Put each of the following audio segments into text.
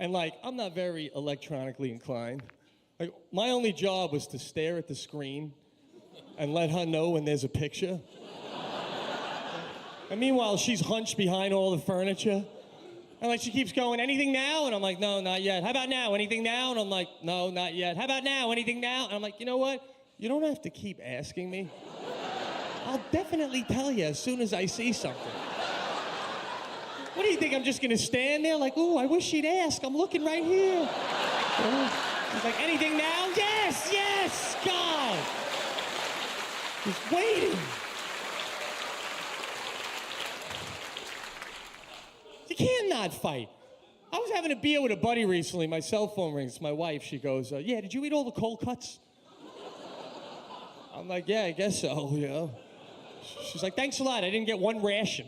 And, like, I'm not very electronically inclined. Like, my only job was to stare at the screen and let her know when there's a picture. And meanwhile, she's hunched behind all the furniture. And, like, she keeps going, anything now? And I'm like, no, not yet. How about now? Anything now? And I'm like, no, not yet. How about now? Anything now? And I'm like, you know what? You don't have to keep asking me. I'll definitely tell you as soon as I see something. What do you think? I'm just gonna stand there like, ooh, I wish she'd ask. I'm looking right here. He's like, anything now? Yes, yes, God. Just waiting. You can't not fight. I was having a beer with a buddy recently. My cell phone rings. It's my wife. She goes, yeah, did you eat all the cold cuts? I'm like, yeah, I guess so, you know. She's like, thanks a lot. I didn't get one ration.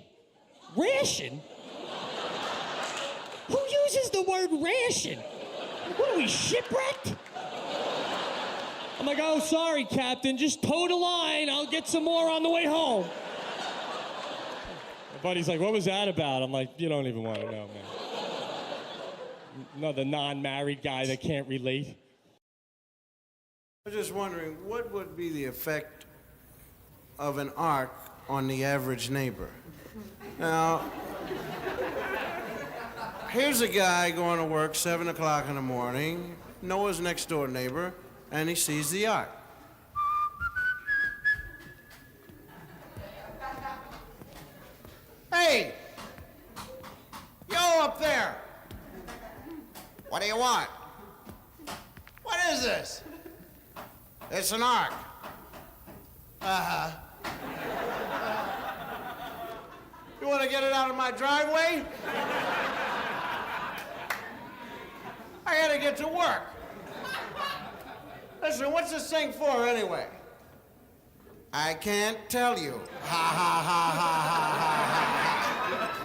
Ration? Who uses the word ration? What are we, shipwrecked? I'm like, oh, sorry, Captain. Just toe the line. I'll get some more on the way home. My buddy's like, what was that about? I'm like, you don't even want to know, man. Another non-married guy that can't relate. I was just wondering, what would be the effect of an arc on the average neighbor? Now, here's a guy going to work 7 o'clock in the morning, Noah's next door neighbor, and he sees the ark. Hey! Yo, up there! What do you want? What is this? It's an ark. Uh-huh. You want to get it out of my driveway? I gotta get to work. Listen, what's this thing for anyway? I can't tell you. Ha ha ha ha ha ha ha.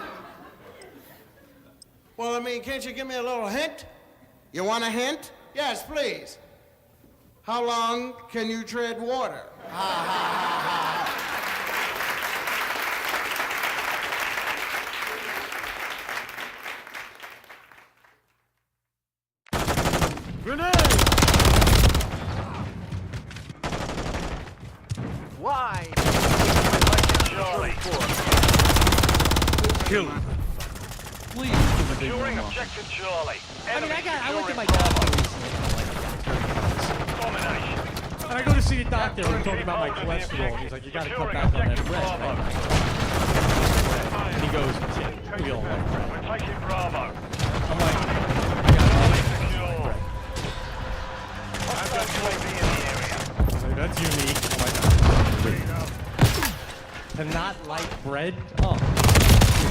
Well, I mean, can't you give me a little hint? You want a hint? Yes, please. How long can you tread water? Ha ha ha ha. Grenade! Why? Charlie. Kill him. Please. Securing objective Charlie. I went to my doctor recently. Domination. And I go to see a doctor and talking about my cholesterol. He's like, you gotta cut back on that bread. And he goes, yeah, we don't like bread. We're taking Bravo. I'm like, Secure. Hostile UAV in the area. that's unique. To not like bread? Oh.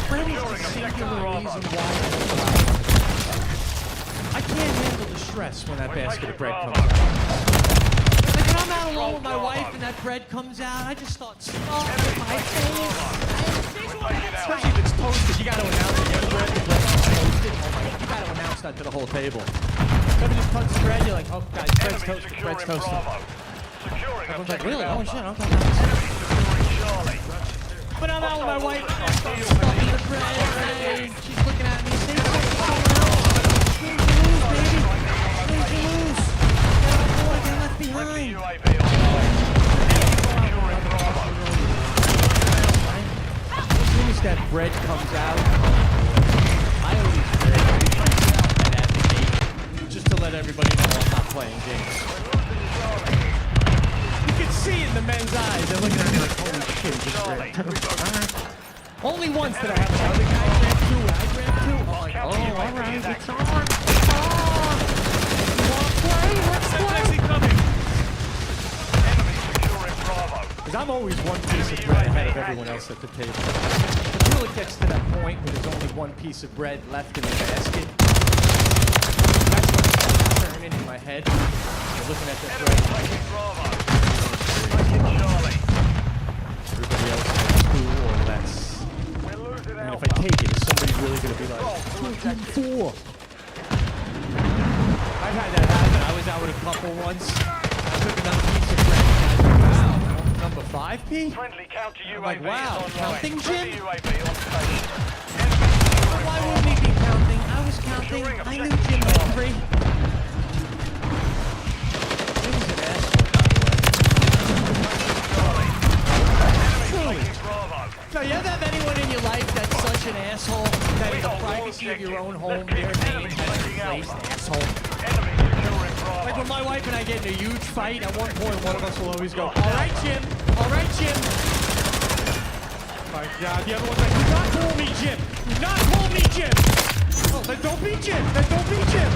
Bread is the singular reason why I can't handle the stress when that basket of bread comes out. Like when I'm out alone with my wife and that bread comes out, I just start stuffing my face. Especially if it's toasted, you gotta announce it. The bread's toasted. Oh my God, you gotta announce that to the whole table. Somebody just touches the bread, you're like, oh God, bread's toasted, bread's toasted. Everyone's like, really? Oh shit, okay. But I'm out with my wife, and I start stuffing the bread, and she's looking at me, saying, someone else. Swing to lose, baby. Swing to lose. Get on board, get left behind. As soon as that bread comes out, I always at the gate, just to let everybody know I'm not playing games. You can see in the men's eyes, they're looking at me like, holy shit, just bread. Only once did I have another guy grab two, and I grabbed two. I'm like, oh, all right, it's on. It's on. You want to play? Let's play. Because I'm always one piece of bread ahead of everyone else at the table. Until it gets to that point where there's only one piece of bread left in the basket. That's when it starts turning in my head. You're looking at that bread. Everybody else has 2 or less. And if I take it, is somebody really going to be like, 4? I've had that happen. I was out with a couple once. I took another piece of bread. And I was like, wow, number 5P? Friendly counter UAV I'm like, wow, is online. counting, Jim? Friendly UAV on station. Why wouldn't he be counting? I was counting. I knew Jim had 3. He was an asshole, by the way. Truly. So you ever have anyone in your life that's such an asshole that in the privacy of your own home, their name has replaced asshole? Enemy securing Bravo. Like when my wife and I get in a huge fight, at one point one of us will always go, all right, Jim. All right, Jim. My God, the other one's like, do not call me Jim. Do not call me Jim. Oh, then don't be Jim. Then don't be Jim.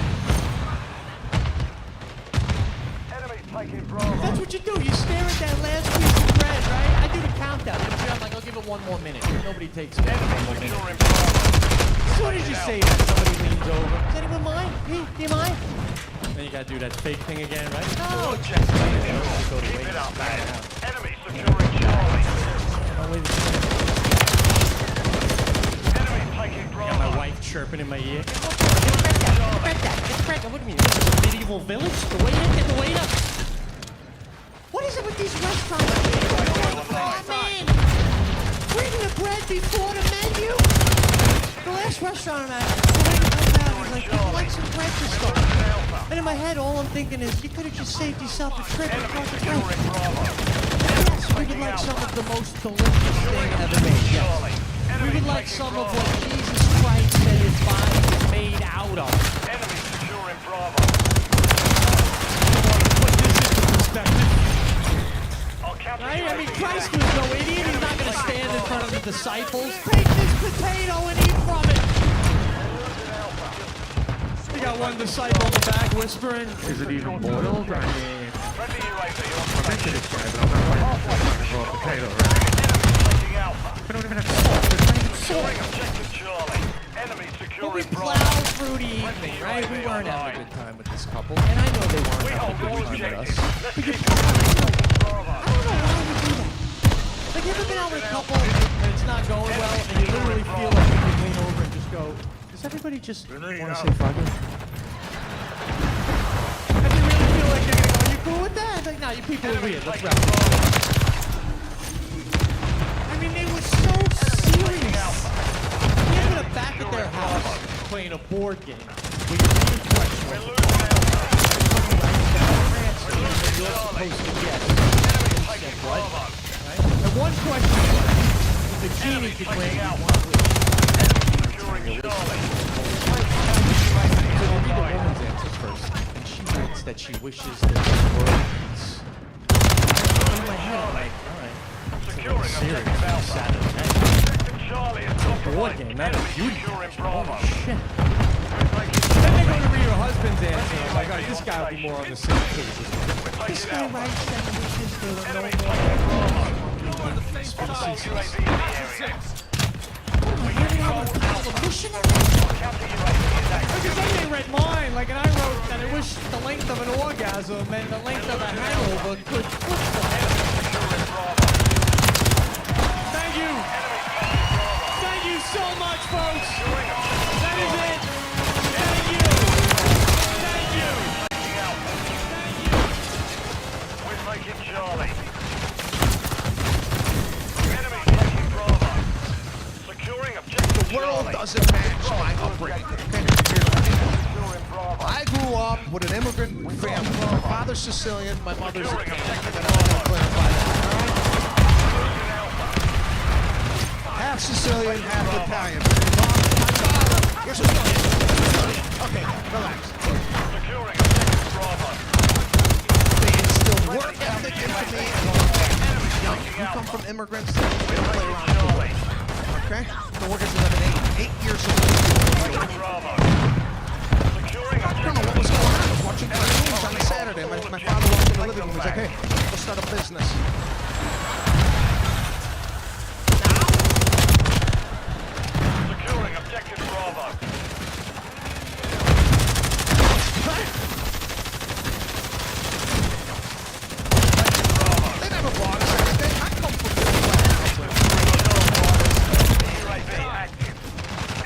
Enemy taking Bravo. That's what you do. You stare at that last piece of bread, right? I do the countdown. I'm like, I'll give it 1 more minute. Nobody takes it. 1 more minute. Securing Bravo. As soon as you say that, somebody leans over. Does anyone mind? Pete, do you mind? Then you gotta do that fake thing again, right? No. Objective secure. Go to Keep wait. it up, man. Enemy securing Charlie. Oh, wait a second. Enemy taking I got my Bravo. wife chirping in my ear. Get What do you mean? This is a medieval village? The waiter? Get the waiter? What is it with these restaurants? Oh, man! Bring the bread before the menu? The last restaurant I'm at, the waiter comes out and he's like, would you like some bread to start? And in my head, all I'm thinking is, you could have just saved yourself a trip and Enemy brought the securing bread. Bravo. Yes, we would like some of the most delicious thing ever made, yes. Charlie. We Enemy would like taking some of Bravo. what Jesus Christ said his body was made out of. Enemy securing Bravo. Put this into perspective. I'll counter Right? I mean, UAV Christ in was no idiot. He's not going to stand in front of the disciples. Take this potato and eat from it. We got one disciple in the back whispering, is it even boiled? I mean, Friendly UAV on I this guy, but I'm not ready to potato, right? Enemy taking Alpha. We don't even have salt. There's not even Securing salt. objective Charlie. Enemy But we securing plowed Bravo. through the evening, right? We weren't having a good time with this couple. And I know they weren't We having hold a good all time with objectives. us. Let's But keep you Bravo. I don't know why we do that. Like, you ever been out with a couple and it's not going well, and you literally feel like you could lean over and just go, does everybody just want to say fuck it? And you really feel like you're going to go, are you cool with that? Like, no, you people are weird. Let's wrap it up. I mean, they were so serious. We ended up back at their house playing a board game. We were being questioned. We're losing Alpha. You're supposed to get. Taking Bravo. And one question was, the genie could grant you one wish. Securing Charlie. So we'll read the woman's answers first. And she writes that she wishes that the world peace. In my head, I'm like, alright. Securing Serious. objective Alpha. Saturday night. Objective Charlie is Board compromised. game, not a Enemy beauty. securing Holy Bravo. shit. We're taking Then they go to read her husband's answer. I'm like, alright, this guy will be more on the same page. This taking guy Alpha. writes that he wishes there were no Enemy more. taking Bravo. Conspiracy UAV in the area. Am I hanging out with a missionary? Counter UAV is active. Because then they read mine, like, and I wrote that I wish the length of an orgasm and the length of a hangover could flip flop. Securing Bravo. Thank you. Thank you so much, folks. That is it. Thank you. Thank you. Taking Alpha. Thank you. We're taking Charlie. Enemy taking Bravo. Securing objective The world Charlie. doesn't match my upbringing. Securing Bravo. I grew up with an immigrant family. My father's Sicilian, my mother's Securing Italian. objective And I'm gonna Bravo. clarify that. Losing Alpha. Half Sicilian, half Italian. My father, you're Sicilian. Okay, relax. Securing objective Bravo. They instilled work ethic into me and all that. Young, you come from immigrants, we don't play around. Charlie. Okay? Been working since I've been 8 years old. Bravo. Securing I don't know objective what was going on. I was watching cartoons on a Saturday. My father walked in the living room and was like, hey, let's start a business. Securing objective Bravo. They never bought us anything. I come from UAV active.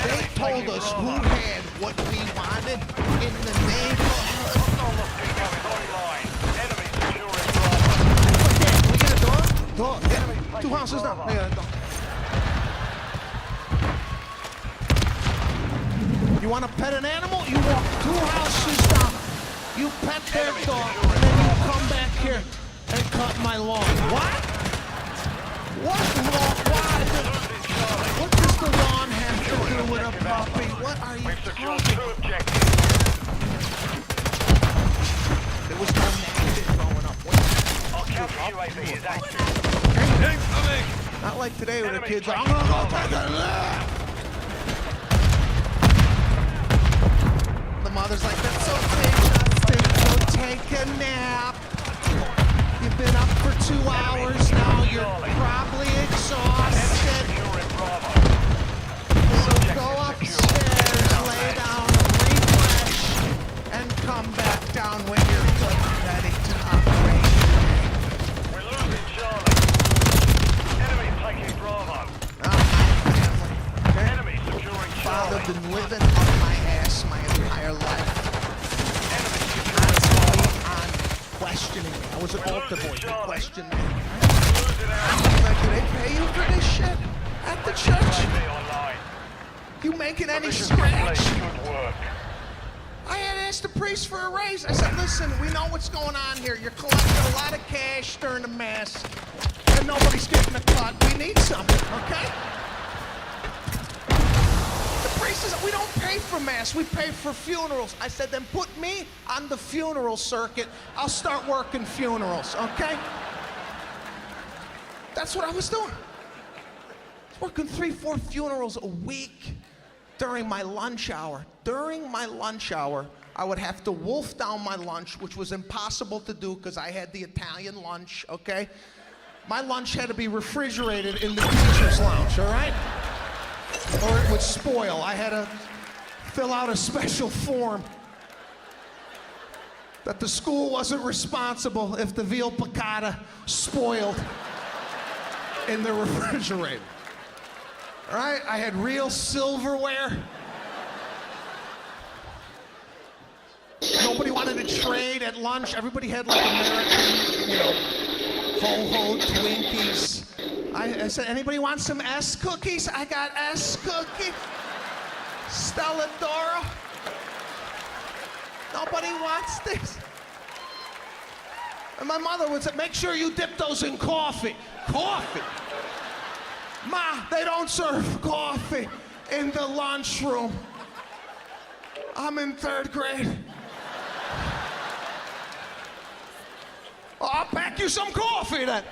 They told us who had what we wanted in the neighborhood. Almost bingo is online. Enemy securing Bravo. Okay, can we get a door? Door. Yeah. 2 houses down. We got a door. You want to pet an animal? You walk 2 houses down. You pet their dog, and then you come back here and cut my lawn. What? What lawn? Why? What does the lawn have to do with a puppy? What are you We've secured talking 2 about? objectives. There was no negative growing up. Our counter UAV is active. Not like today where the kids are, I'm gonna go take a nap. The mother's like, that's okay, Justin, go take a nap. You've been up for 2 hours now, you're probably exhausted. Securing Bravo. So go upstairs, lay down, refresh, and come back down when you're good and ready to operate. We're losing Charlie. Enemy taking Bravo. My family. Okay? Enemy securing Father Charlie. been living on my ass my entire life. Enemy securing Constantly on questioning me. I was an altar boy. They questioned me. losing our Like, do they pay you for this shit at the church? UAV online. You making any Mission scratch? complete. Good work. I had asked the priest for a raise. I said, listen, we know what's going on here. You're collecting a lot of cash during the mass, and nobody's getting a cut. We need something, okay? The priest says, we don't pay for mass, we pay for funerals. I said, then put me on the funeral circuit. I'll start working funerals, okay? That's what I was doing. I was working 3-4 funerals a week during my lunch hour. During my lunch hour, I would have to wolf down my lunch, which was impossible to do because I had the Italian lunch, okay? My lunch had to be refrigerated in the teacher's lounge, all right? Or it would spoil. I had to fill out a special form that the school wasn't responsible if the veal piccata spoiled in the refrigerator. All right, I had real silverware. Nobody wanted to trade at lunch. Everybody had like American, ho-ho Twinkies. I said, anybody want some S cookies? I got S cookie. Stella Doro. Nobody wants this. And my mother would say, make sure you dip those in coffee. Coffee? Ma, they don't serve coffee in the lunchroom. I'm in 3rd grade. I'll pack you some coffee then.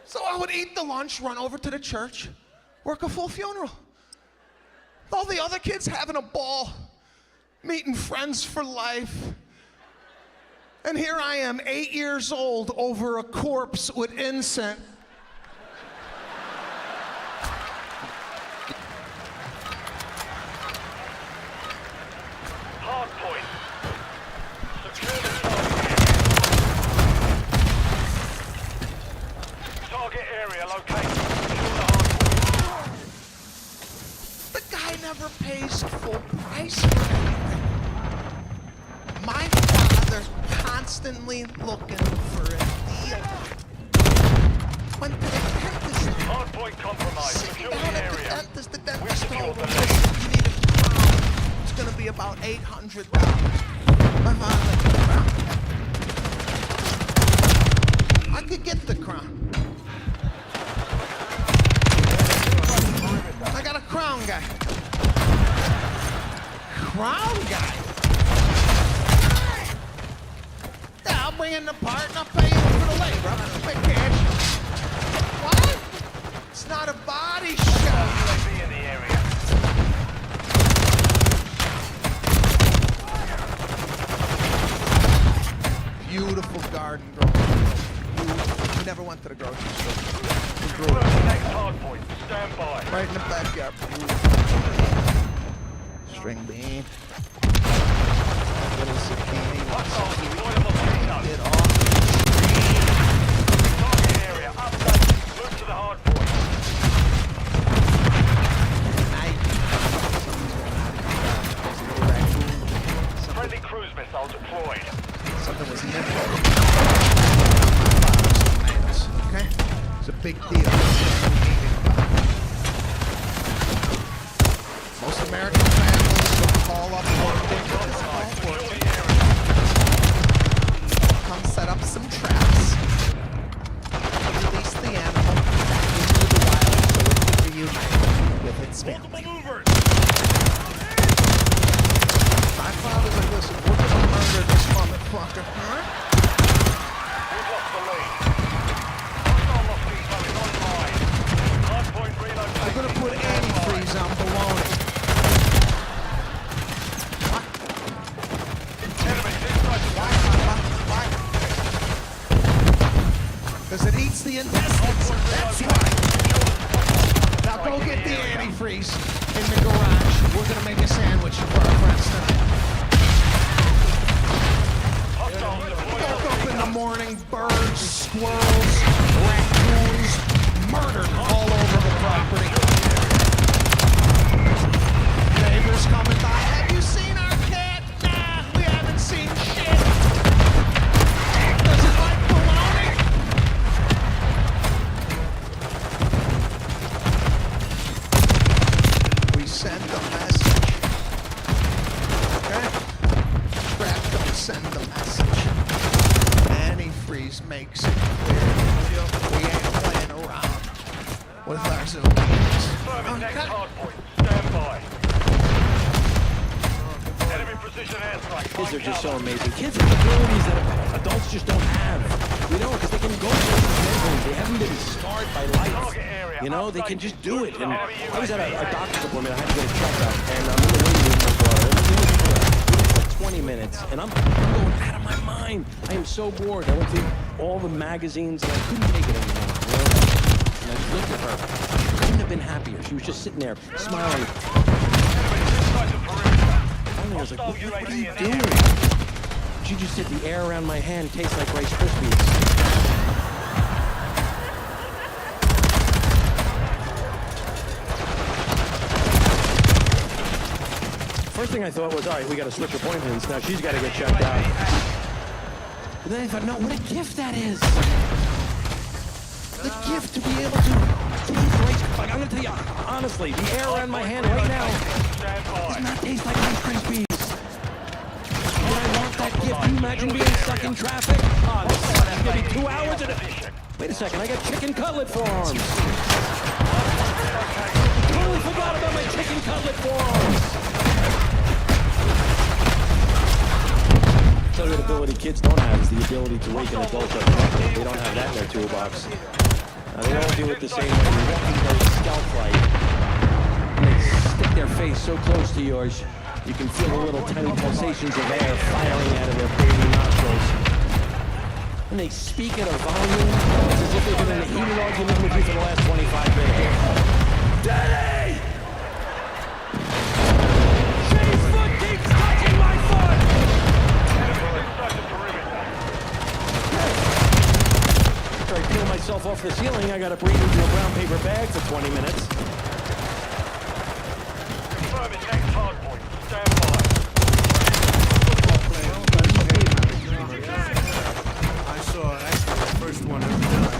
So I would eat the lunch, run over to the church, work a full funeral. All the other kids having a ball, meeting friends for life. And here I am, 8 years old, over a corpse with incense. Hard point. Secure the target area located. Secure the hard point. The guy never pays full price for anything. My father constantly looking for a deal. Went to the dentist. Hard point compromised. Sitting Secure down the at the area. dentist, the We've dentist secured told the him, lead. listen, you need a crown. It's gonna be about $800. My father like, the crown? I could get the crown. I got a crown guy. Crown guy? Yeah, I'll bring in the part and I'll pay you for the labor. I'm gonna pay cash. What? It's not a body shop. UAV in the area. Beautiful garden growing. Beautiful. We never went to the grocery store. We grew Secure it the next hard point. Stand by. right in the backyard. Beautiful. String bean. Little zucchini. Hostiles deployed a volcano. Get off. Target area updated. Move to the hard point. Night. Something's going on. There's a little raccoon. Friendly cruise missile deployed. Something was nipping. Okay? It's a big deal. antifreeze in the garage. We're gonna make a sandwich for our friends tonight. Woke up in the morning, birds, squirrels, raccoons, murdered all over the property. Neighbors coming by. Have you seen our cat? Nah, we haven't seen shit. Does it like bologna? We send a message. Okay? Crap, don't send the message. Antifreeze makes it clear. We ain't playing around with our zoomies. Next hard point. Stand by. Enemy precision airstrike. Kids are just so amazing. Kids have abilities that adults just don't have. You know, because they can go places mentally. They haven't been scarred by life. Target area. You know, they can just do it. And I was at a doctor's appointment. I had to get a checkup, and I'm in the waiting room with my daughter. And it was like 20 minutes, and I'm going out of my mind. I am so bored. I went through all the magazines, and I couldn't take it anymore. You know? And I just looked at her. I couldn't have been happier. She was just sitting there, smiling. Finally, I was like, what are you doing? She just said, the air around my hand tastes like Rice Krispies. First thing I thought was, all right, we got to switch appointments. Now she's got to get checked out. But then I thought, no, what a gift that is. The gift to be able to taste Rice. Like, I'm going to tell you, honestly, the air around my hand right now does not taste like Rice Krispies. Would I want that gift? Can you imagine being stuck in traffic? Oh, this is going to be 2 hours. Wait a second, I got chicken cutlet forearms. Totally forgot about my chicken cutlet forearms. So the ability kids don't have is the ability to wake an adult up. They don't have that in their toolbox. They all do it the same way. They're walking very stealth-like. And they stick their face so close to yours, you can feel the little tiny pulsations of air firing out of their baby nostrils. And they speak at a volume. It's as if they've been in a heated argument with you for the last 25 minutes. Daddy! Shay's foot keeps touching my foot! After I peel myself off the ceiling, I gotta breathe into a brown paper bag for 20 minutes. Confirming next hard point. Stand by. I saw actually the first one ever done,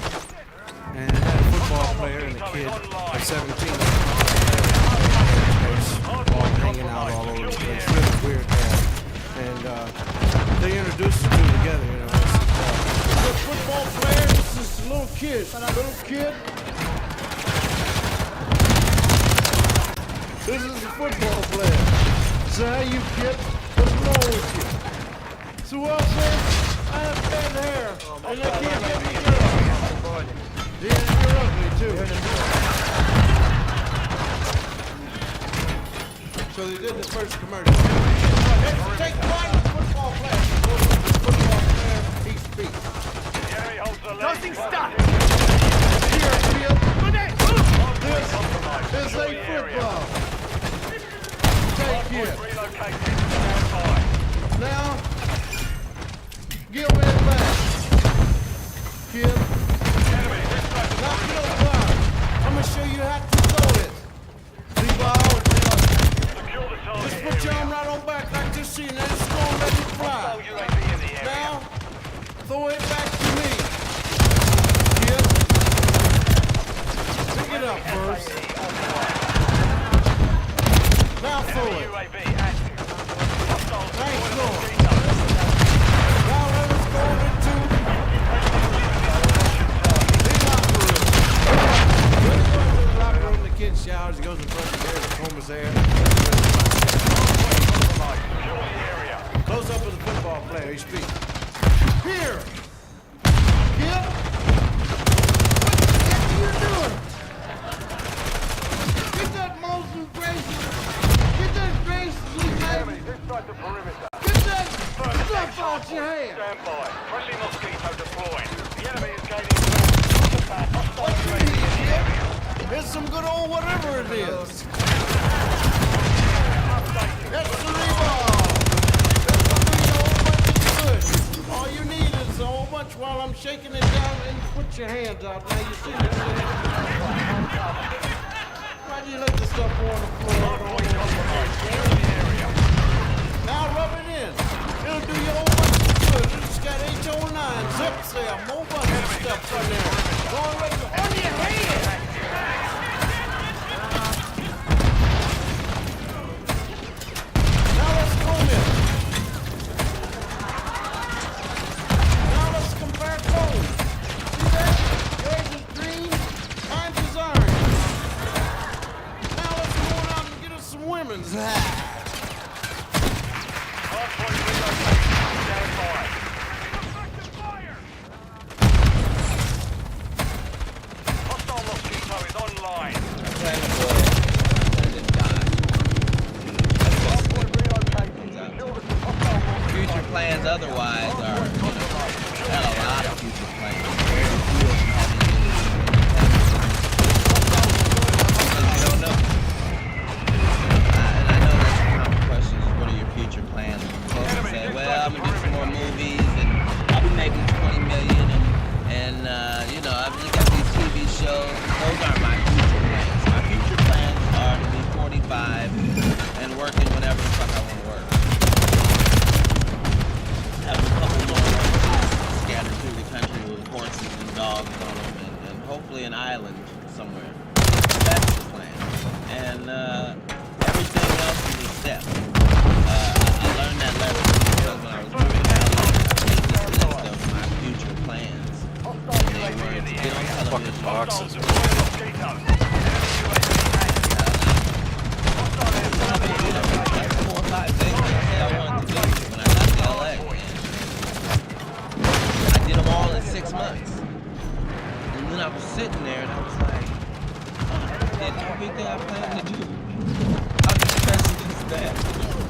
and it had a football player and a kid of 17 all hanging out all over the place. Really weird, and they introduced the two together. You know, the football player. This is a little kid. This is a football player. So how you kid? What's wrong with you? So what, man? I have bad hair, and they can't get me girl. Yeah, you're ugly too. So they did the first commercial. Take one football player. Football player, he speaks. The enemy holds the lead. Tossing stop! Here, Phil. This ain't football. Take it. Relocated. Stand by. Now, give me it back. Kid. Enemy, this side of the Knock perimeter. it over. I'm gonna show you how to throw it. See, ball. Secure the target Just put your area. arm right on back like this, see, and then it's gonna let you fly. Hostile UAV in the area. Now, throw it back to me. Kid. Pick it up first. Now throw Enemy it. UAV active. Hostile Thanks, deploying Lord. mosquito. Now let us go into the locker room. The kid showers, he goes in front of the mirror, combs his hair. Secure the area. Close up with the football player, he speaks. Here! Kid! What are you doing? Get that Moses Gracie! Get that Gracie, Enemy, baby! this side the perimeter. Get that stuff out your hand! Stand by. Friendly mosquito deployed. The enemy is gaining ground. Hostile UAV in the area. It's some good old whatever it is. That's the rebar. That's gonna be a whole bunch of good. All you need is a whole bunch while I'm shaking it down and put your hands out. Now you see it. Why do you let the stuff go on the floor? Now rub it in. It'll do you a whole bunch of good. It's got H09, zip cell, whole bunch of stuff in there. Going right on your head. Now let's comb it. Now let's compare clothes. See that? Yours is green, mine's is orange. Now let's go out and get us some women's. Hardpoint relocated. Stand by. Hostile Mosquito is online. Hardpoint relocated. Secure the hostile Mosquito. Future plans otherwise are, got a lot of future plans. Because you don't know. And I know that's a common question is what are your future plans? Folks will say, well, I'm gonna do some more movies and I'll be making 20 million and you know, I've got these TV shows. Those aren't my future plans. My future plans are to be 45 and working whenever the fuck I want to work. Have a couple more ranches scattered through the country with horses and dogs on them, and hopefully an island somewhere. That's the plan. And everything else is a step. I learned that lesson because when I was moving down there, I made this list of my future plans. And they were to get on television. Hostiles deploy Mosquito. Enemy Like 4 or 5 things that I said I wanted to do when I got to LA. I did them all in 6 months. And then I was sitting there and I was like, did everything I planned to do. How depressing is that?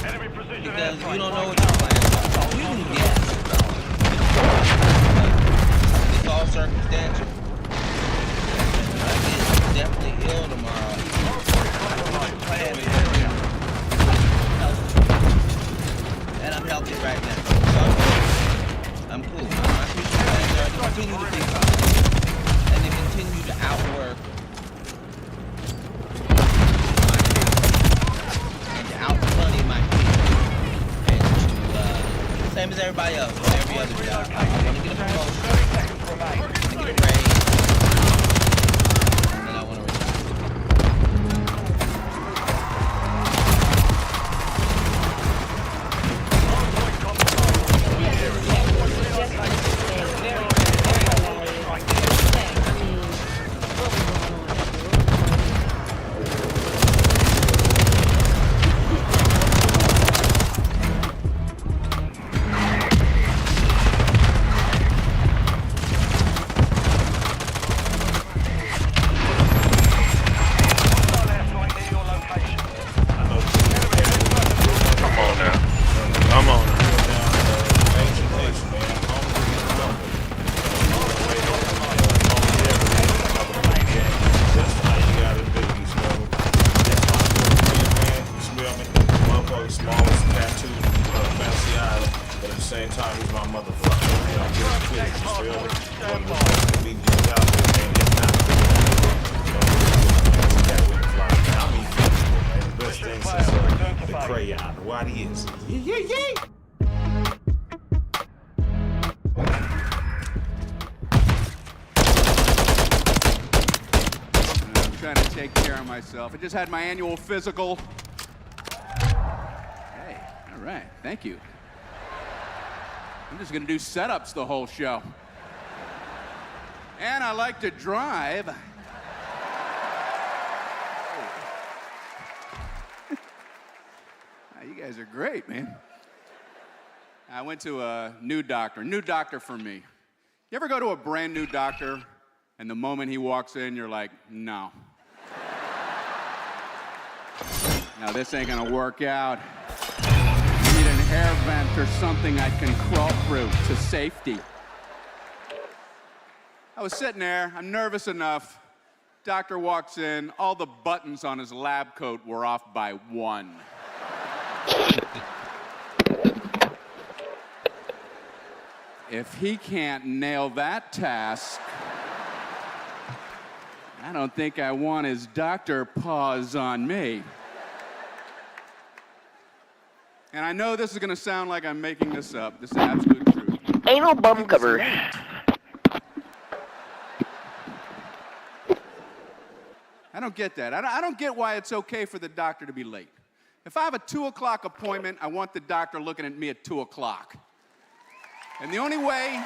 Enemy precision Because you airstrike. don't know what your plans are. You can guess. It's all circumstantial. I get definitely ill tomorrow. Plan is healthy. And I'm healthy right now. So I'm cool. My future plans are to continue to be positive and to continue to outwork and to outmoney my peers. And to, same as everybody else, on every other job. I want to get a promotion. 30 seconds remain. I want to get a raise. And then I want to retire. Hardpoint same time, he's my motherfucker. Man, I'm just clear. You feel me? One of the best to be good out there, man. If not, that way to fly. I mean, man. The best thing since the crayon. What he is. Yeah. I'm trying to take care of myself. I just had my annual physical. Hey, all right, thank you. I'm just gonna do setups the whole show. And I like to drive. You guys are great, man. I went to a new doctor for me. You ever go to a brand new doctor and the moment he walks in, you're like, no. Now this ain't gonna work out. I need an air vent or something I can crawl through to safety. I was sitting there, I'm nervous enough, Doctor walks in, all the buttons on his lab coat were off by 1. If he can't nail that task, I don't think I want his doctor paws on me. And I know this is gonna sound like I'm making this up. This is absolute truth. Anal bum cover. I don't get that. I don't get why it's okay for the doctor to be late. If I have a 2 o'clock appointment, I want the doctor looking at me at 2 o'clock. And the only way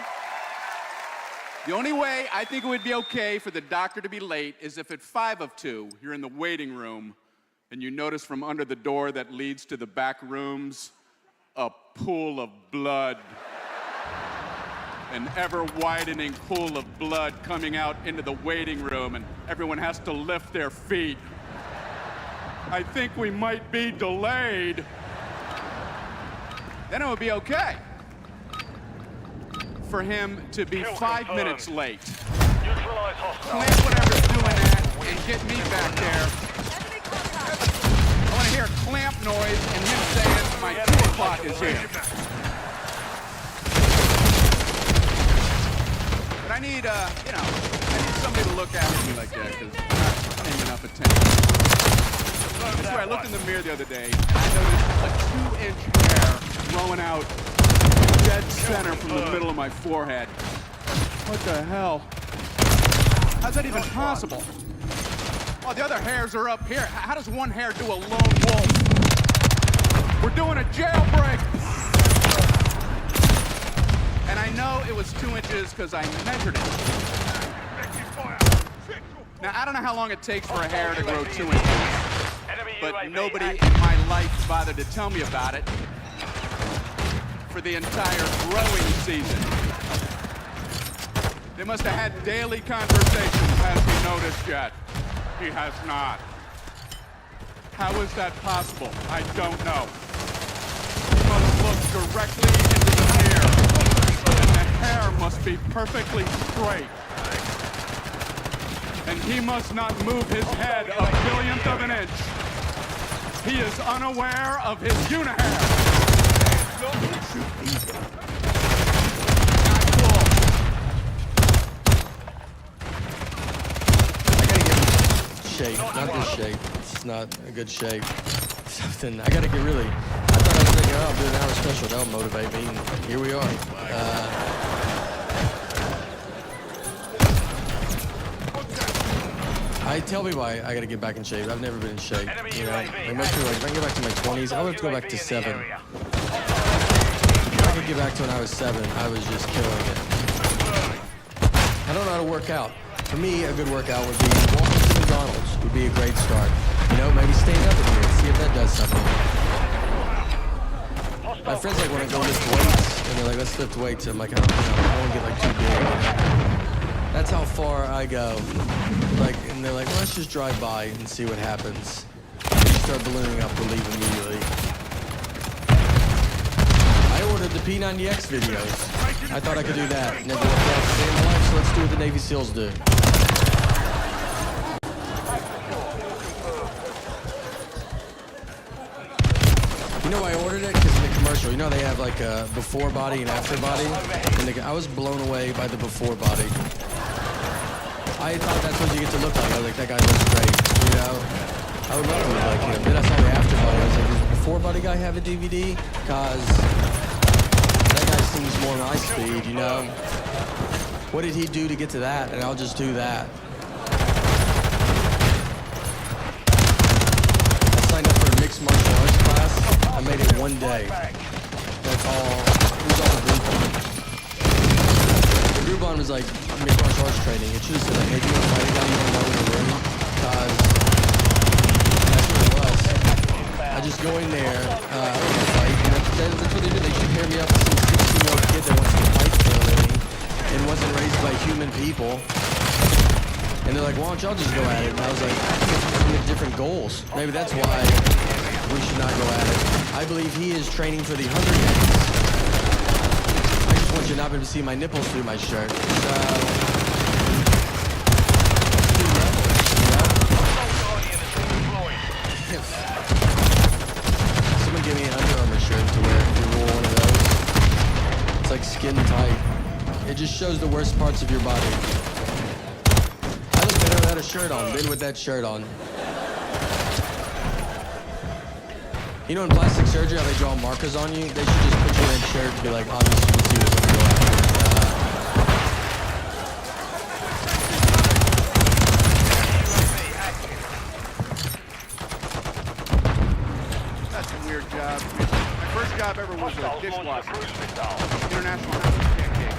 I think it would be okay for the doctor to be late is if at 5 of 2, you're in the waiting room and you notice from under the door that leads to the back rooms, a pool of blood. An ever-widening pool of blood coming out into the waiting room, and everyone has to lift their feet. I think we might be delayed. Then it would be okay for him to be 5 minutes late. Neutralize hostile. Clamp whatever's doing that and get me back there. I want to hear a clamp noise and him saying my 2 o'clock is here. But I need, I need somebody to look after me like that, because I'm not paying enough attention. I swear, I looked in the mirror the other day, and I noticed a 2-inch hair growing out dead center from the middle of my forehead. What the hell? How's that even possible? Oh, the other hairs are up here. How does one hair do a lone wolf? We're doing a jailbreak! And I know it was 2 inches because I measured it. Now, I don't know how long it takes for a hair to grow 2 inches, but nobody in my life bothered to tell me about it for the entire growing season. They must have had daily conversations. Has he noticed yet? He has not. How is that possible? I don't know. He must look directly into the mirror, and the hair must be perfectly straight. And he must not move his head a billionth of an inch. He is unaware of his unihair. Shape, not this shape. It's not a good shape. Something I gotta get really. I thought I was thinking, oh, I'll do an hour special. That'll motivate me. And here we are. I tell me why I gotta get back in shape. I've never been in shape. You know, like most people are like, if I can get back to my 20s, I would have to go back to 7. If I could get back to when I was 7, I was just killing it. I don't know how to work out. For me, a good workout would be walking to McDonald's would be a great start. You know, maybe stand up in here, see if that does something. My friends like when I go lift weights, and they're like, let's lift weights. I'm like, I don't want to get like too big. You know? That's how far I go. Like, and they're like, well, let's just drive by and see what happens. And you start ballooning up, we'll leave immediately. I ordered the P90X videos. I thought I could do that. Never worked out a day in my life, so let's do what the Navy SEALs do. You know why I ordered it? Because in the commercial, you know they have like a before body and after body? And I was blown away by the before body. I thought that's what you get to look like. I was like, that guy looks great, you know? I would love to look like him. Then I saw the after body. I was like, does the before body guy have a DVD? Because that guy seems more my speed, you know? What did he do to get to that? And I'll just do that. I signed up for a mixed martial arts class. I made it one day. That's all. It was all the Groupon. The Groupon was like mixed martial arts training. It should have said like, hey, do you want to fight a guy you don't know in the room? Because that's what it was. I just go in there. I don't want to fight. And that's what they do. They should pair me up with some 16-year-old kid that wants to fight for a living and wasn't raised by human people. And they're like, why don't y'all just go at it? And I was like, we have different goals. Maybe that's why we should not go at it. I believe he is training for the Hunger Games. I just want you not to see my nipples through my shirt. So, shows the worst parts of your body. I look better without a shirt on than with that shirt on. You know, in plastic surgery, how they draw markers on you? They should just put you in that shirt and be like, obviously, you see what's going on. That's a weird job. My first job ever was a dishwasher. International House of Pancakes.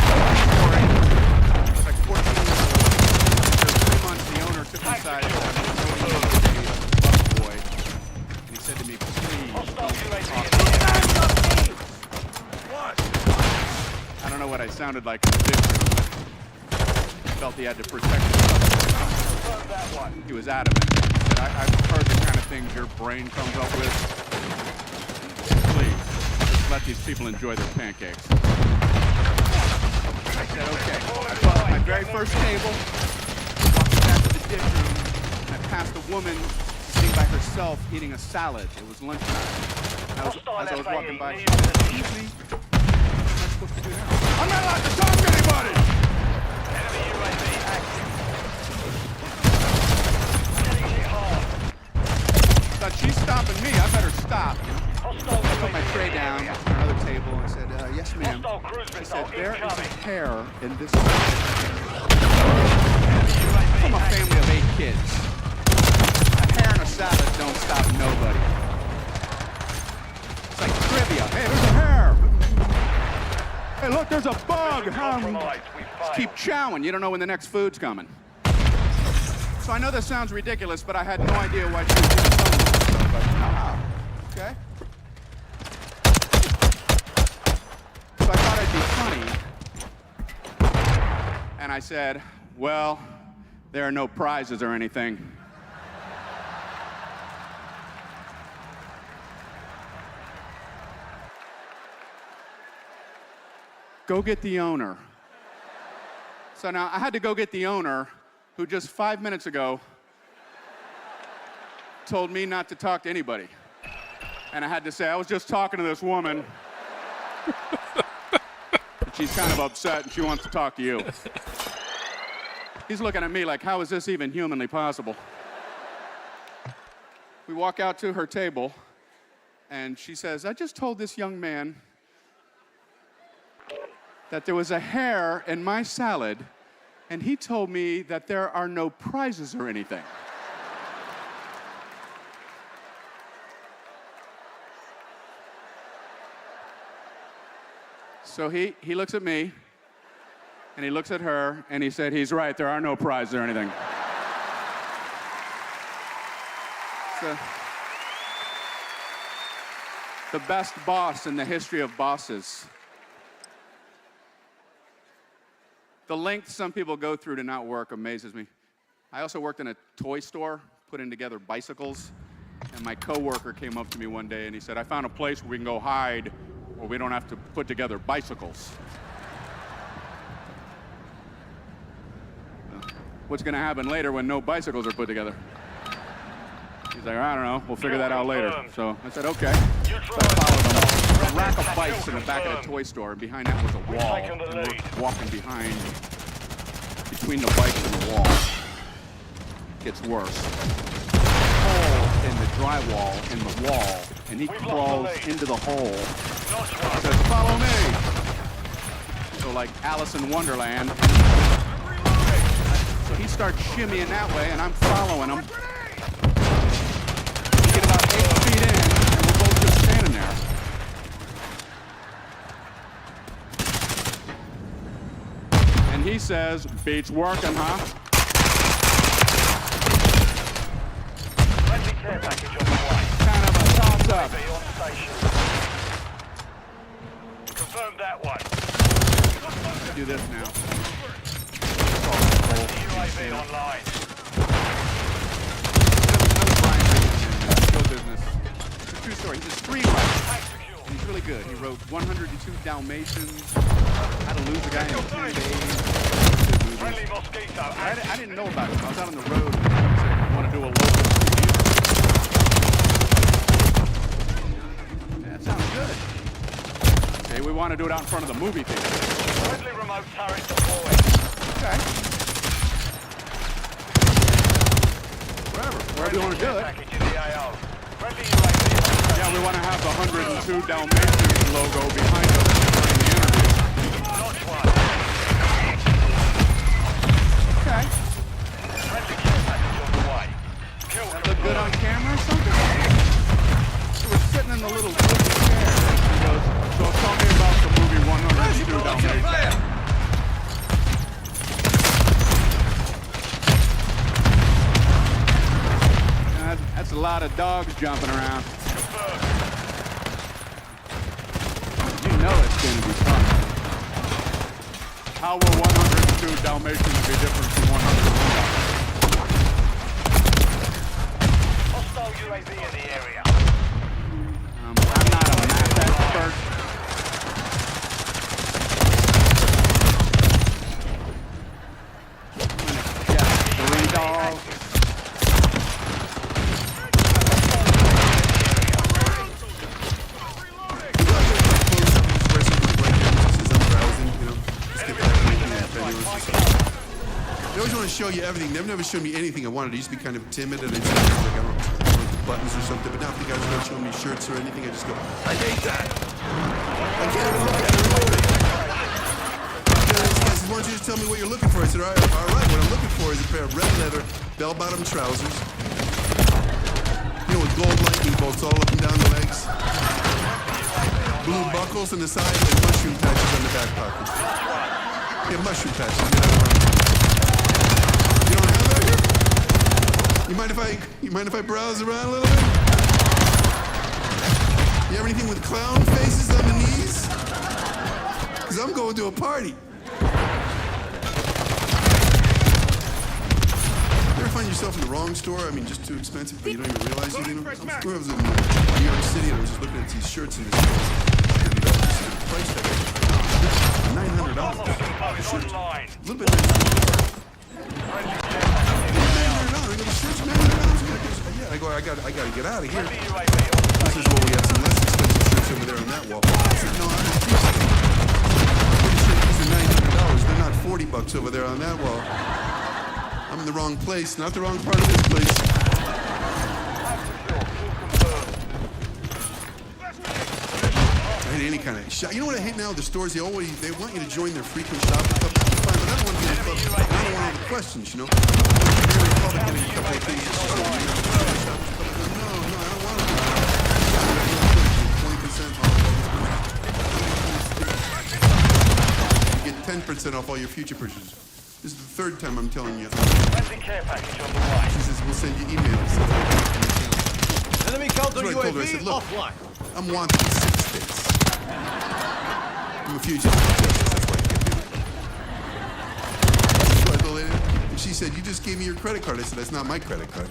I was like 14 years old. After 3 months, the owner took me aside and said, boy. And he said to me, please don't talk. I don't know what I sounded like in the dish room, but I felt he had to protect himself. He was adamant. He said, I've heard the kind of things your brain comes up with. Please, just let these people enjoy their pancakes. I said, okay. I bought my very first table, walked back to the dish room, and I passed a woman sitting by herself eating a salad. It was lunchtime. As I was walking by, she said, excuse me, what am I supposed to do now? I'm not allowed to talk to anybody! Enemy UAV active. Thought she's stopping me, I better stop. I put my tray down on another table and said, yes ma'am. I said, there is a hair in this from a family of 8 kids. A hair in a salad don't stop nobody. It's like trivia. Hey, there's a hair. Hey, look, there's a bug. Just keep chowing. You don't know when the next food's coming. So I know this sounds ridiculous, but I had no idea why she was doing something. But, okay. So I thought I'd be funny. And I said, well, there are no prizes or anything. Go get the owner. So now I had to go get the owner, who just 5 minutes ago told me not to talk to anybody. And I had to say, I was just talking to this woman. And she's kind of upset and she wants to talk to you. He's looking at me like, how is this even humanly possible? We walk out to her table and she says, I just told this young man that there was a hair in my salad, and he told me that there are no prizes or anything. So he looks at me, and he looks at her, and he said, he's right, there are no prizes or anything. So, the best boss in the history of bosses. The length some people go through to not work amazes me. I also worked in a toy store, putting together bicycles, and my coworker came up to me one day and he said, I found a place where we can go hide where we don't have to put together bicycles. What's gonna happen later when no bicycles are put together? He's like, I don't know, we'll figure that out later. So I said, okay. So I followed him. A rack of bikes in the back of the toy store, and behind that was a wall. And we're walking behind, between the bikes and the wall. Gets worse. Hole in the drywall in the wall, and he crawls into the hole. Says, follow me. So like Alice in Wonderland. So he starts shimmying that way, and I'm following him. We get about 8 feet in, and we're both just standing there. And he says, beats working, huh? Friendly care package on the way. Kind of a toss-up. UAV on station. Confirm that one. Let's do this now. UAV online. Another Brian Higgins in show business. It's a true story. He's a screenwriter. Tank secure. And he's really good. He wrote 102 Dalmatians, How to Lose a Guy in 10 Days. Friendly Mosquito. I didn't know about him. I was out on the road and he said, I want to do a local review. Yeah, that sounds good. Okay, we want to do it out in front of the movie theater. Friendly remote turret deployed. Okay. Whatever. Wherever you want to do it. Package in the AO. Friendly UAV. Yeah, we want to have the 102 Dalmatians logo behind us during the interview. Notch one. Okay. Friendly care package on the way. Kill That look good on camera or something? He was sitting in the little wooden chair. He goes, so tell me about the movie 102 Dalmatians. That's a lot of dogs jumping around. You know it's going to be fun. How will 102 Dalmatians be different from 101? hostile UAV in the area. I'm not a map expert. Yeah, 3 dogs. They always want to show you everything. They've never shown me anything I wanted. I used to be kind of timid and I just like, I don't know, like the buttons or something. But now if the guys are not showing me shirts or anything, I just go, I hate that. I can't look at it. These guys said, why don't you just tell me what you're looking for? I said, all right. What I'm looking for is a pair of red leather bell-bottom trousers. You know, with gold lightning bolts all up and down the legs. Blue buckles on the side and mushroom patches on the back pockets. Yeah, mushroom patches. You don't have that here? You mind if I browse around a little bit? You have anything with clown faces on the knees? Because I'm going to a party. You ever find yourself in the wrong store? I mean, just too expensive, but you don't even realize it. You know? I was in New York City and I was just looking at these shirts in this and the price tag. $900. Online. A little bit $900. Yeah, I go, I gotta get out of here. He says, well, we have some less expensive shirts over there on that wall. I said, no, I'm pretty sure these are $900. They're not $40 over there on that wall. I'm in the wrong place, not the wrong part of this place. I hate any kind of shop. You know what I hate now? The stores, they want you to join their frequent shopping club. Fine, but I don't want to be in a club. I don't want all the questions, you know? You're a Republican in a couple of things. No, I don't want to. 20% off. You get 10% off all your future purchases. This is the third time I'm telling you. Friendly care package on the way. She says, we'll send you emails. Enemy counter That's what I told her. I UAV said, look, offline. I'm wanted in 6 states. I'm a fugitive. That's why I can't do it. That's what I told her. And she said, you just gave me your credit card. I said, that's not my credit card.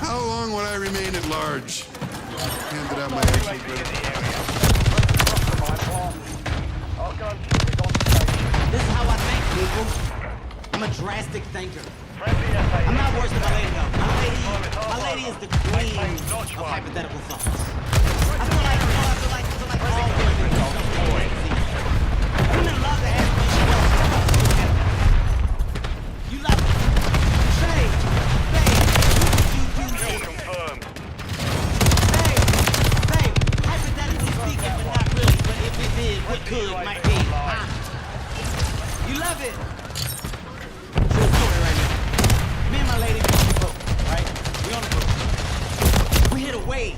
How long would I remain at large? Handed out my actual credit. This is how I think, people. I'm a drastic thinker. I'm not worse than my lady, though. My lady is the queen of hypothetical thoughts. I feel like all women are so crazy. Women love to ask me you love it. Babe, what would you do? Confirmed. Babe, hypothetically speaking, but not really. But if it did, what could might be. You love it. True story right now. Me and my lady, we on the boat, right? We on the boat. We hit a wave.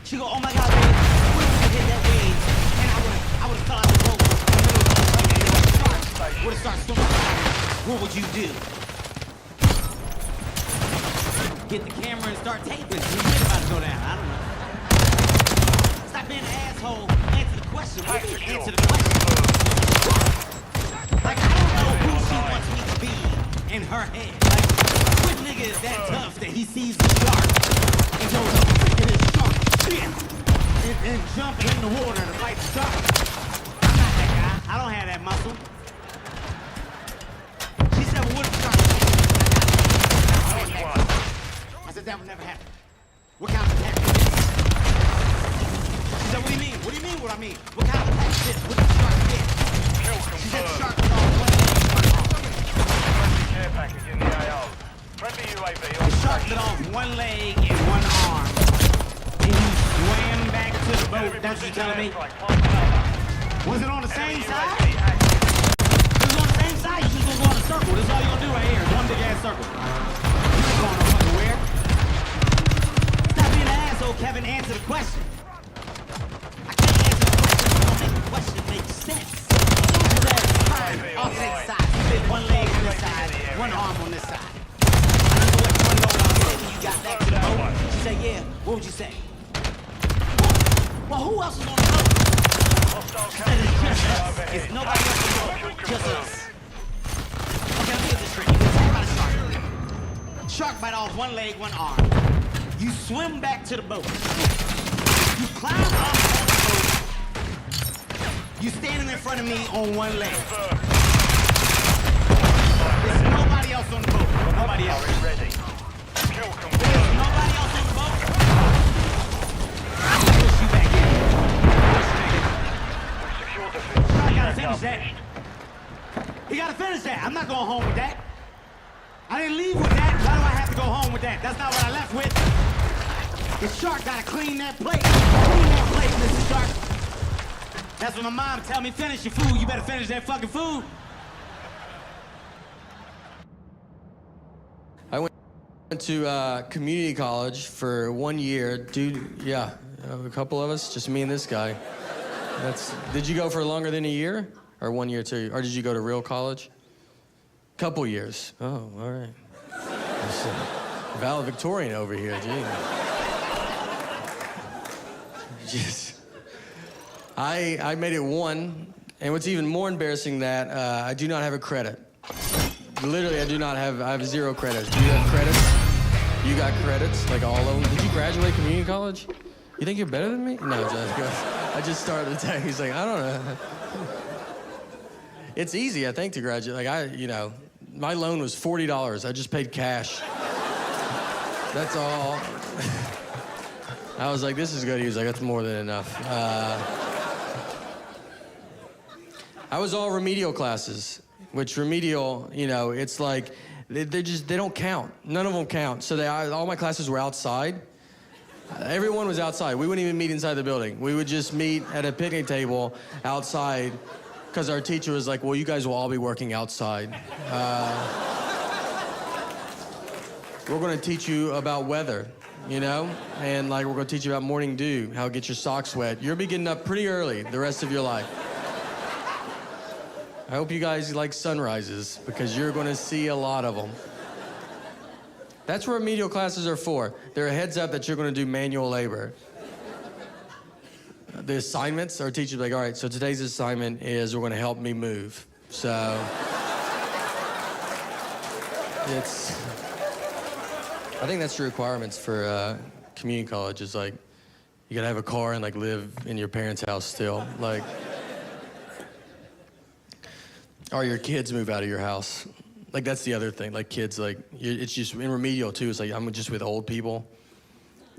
She go, oh my God, babe, what if we hit that wave? And I would've fell out the boat. Would've started swimming. What would you do? Get the camera and start taping. You think about to go down. I don't know. Stop being an asshole. Answer the question. What do you mean, answer the question? Like, I don't know who she wants me to be in her head. Like, which nigga is that tough that he sees the shark and goes up to this shark and jump in the water to fight the shark? I'm not that guy. I don't have that muscle. She said, well, what if the shark? I said, that would never happen. What kind of attack? She said, I mean? What kind of attack is this? What did the shark get? Kill She said the confirmed. shark was on one leg. Friendly care package in the AO. Friendly UAV on The shark bit off one leg and one arm. And he swam back to the boat. That's what you're telling me? Was it on the same side? If it was on the same side, you just gonna go in a circle. That's all you're gonna do right here. Is one big ass circle. You ain't going no fucking where. Stop being an asshole, Kevin. Answer the question. I can't answer the question. You don't make the question make sense. You said, fine, alternate sides. You said one leg on this side, one arm on this side. I don't know what one load I said when you got back to the boat. You say, yeah. What would you say? Well, who else is on the boat? It's nobody else on the boat, just us. Okay, let me get this straight. You get attacked by the shark. Shark bite off one leg, one arm. You swim back to the boat. You climb off the boat. You standing in front of me on one leg. There's nobody else on the boat. Nobody else. Ready. Kill confirmed. There's nobody else on the boat. I'll push you back in. Secure the fence. I gotta finish that. You gotta finish that. I'm not going home with that. I didn't leave with that. Why do I have to go home with that? That's not what I left with. The shark gotta clean that plate. Clean that plate, Mr. Shark. That's what my mom tell me. Finish your food. You better finish that fucking food. I went to community college for 1 year. Dude, yeah, a couple of us, just me and this guy. Did you go for longer than a year? Or 1 year too? Or did you go to real college? Couple years. Oh, all right. Valedictorian over here, gee. Just, I made it one, and what's even more embarrassing that I do not have a credit. Literally, I have 0 credits. Do you have credits? You got credits, like all of them? Did you graduate community college? You think you're better than me? No, I just started the tag. He's like, I don't know. It's easy, I think, to graduate. Like, my loan was $40. I just paid cash. That's all. I was like, this is good. He was like, that's more than enough. I was all remedial classes, which remedial, it's like, they don't count. None of them count. So all my classes were outside. Everyone was outside. We wouldn't even meet inside the building. We would just meet at a picnic table outside because our teacher was like, well, you guys will all be working outside. We're going to teach you about weather, and like we're going to teach you about morning dew, how to get your socks wet. You'll be getting up pretty early the rest of your life. I hope you guys like sunrises because you're going to see a lot of them. That's what remedial classes are for. They're a heads up that you're going to do manual labor. The assignments, our teachers are like, all right, so today's assignment is we're going to help me move. So I think that's the requirements for community college is like, you got to have a car and like live in your parents' house still. Like, or your kids move out of your house. Like, that's the other thing. Like, kids, like, it's just in remedial, too. It's like, I'm just with old people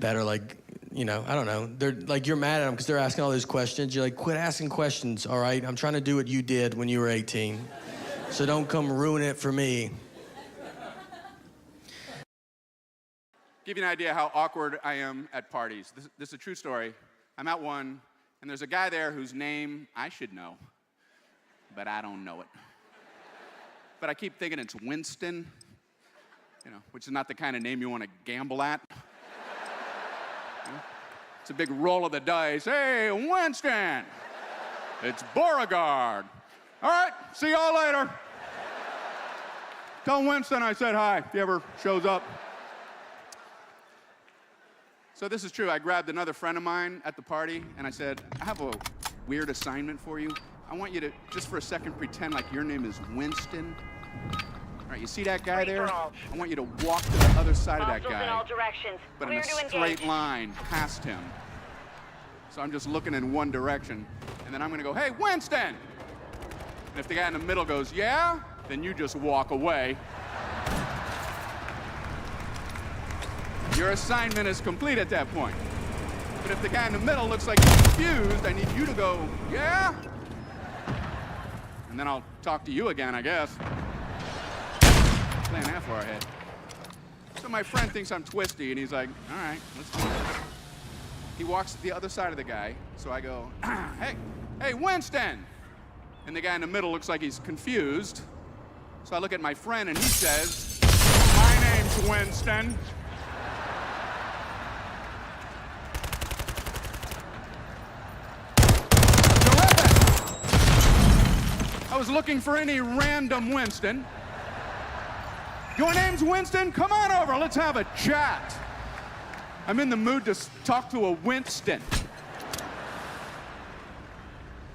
that are like, I don't know. They're like, you're mad at them because they're asking all these questions. You're like, quit asking questions, all right? I'm trying to do what you did when you were 18. So don't come ruin it for me. Give you an idea how awkward I am at parties. This is a true story. I'm at one, and there's a guy there whose name I should know, but I don't know it. But I keep thinking it's Winston, which is not the kind of name you want to gamble at. It's a big roll of the dice. Hey, Winston! It's Beauregard. All right, see y'all later. Tell Winston I said hi if he ever shows up. So this is true. I grabbed another friend of mine at the party, and I said, I have a weird assignment for you. I want you to, just for a second, pretend like your name is Winston. All right, you see that guy there? I want you to walk to the other side of that guy, but in a straight line past him. So I'm just looking in one direction, and then I'm going to go, hey, Winston! And if the guy in the middle goes, yeah, then you just walk away. Your assignment is complete at that point. But if the guy in the middle looks like he's confused, I need you to go, yeah? And then I'll talk to you again, I guess. Playing that far ahead. So my friend thinks I'm twisty, and he's like, all right, let's do it. He walks to the other side of the guy, so I go, hey, Winston! And the guy in the middle looks like he's confused. So I look at my friend, and he says, my name's Winston. I was looking for any random Winston. Your name's Winston? Come on over, let's have a chat. I'm in the mood to talk to a Winston.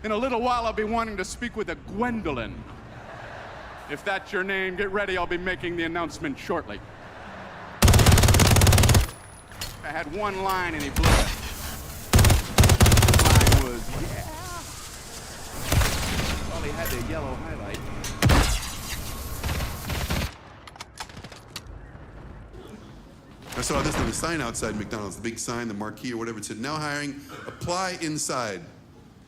In a little while, I'll be wanting to speak with a Gwendolyn. If that's your name, get ready, I'll be making the announcement shortly. I had one line and he blew it. The line was, yeah. Well, he had the yellow highlight. I saw this on the sign outside McDonald's, the big sign, the marquee or whatever. It said, now hiring, apply inside.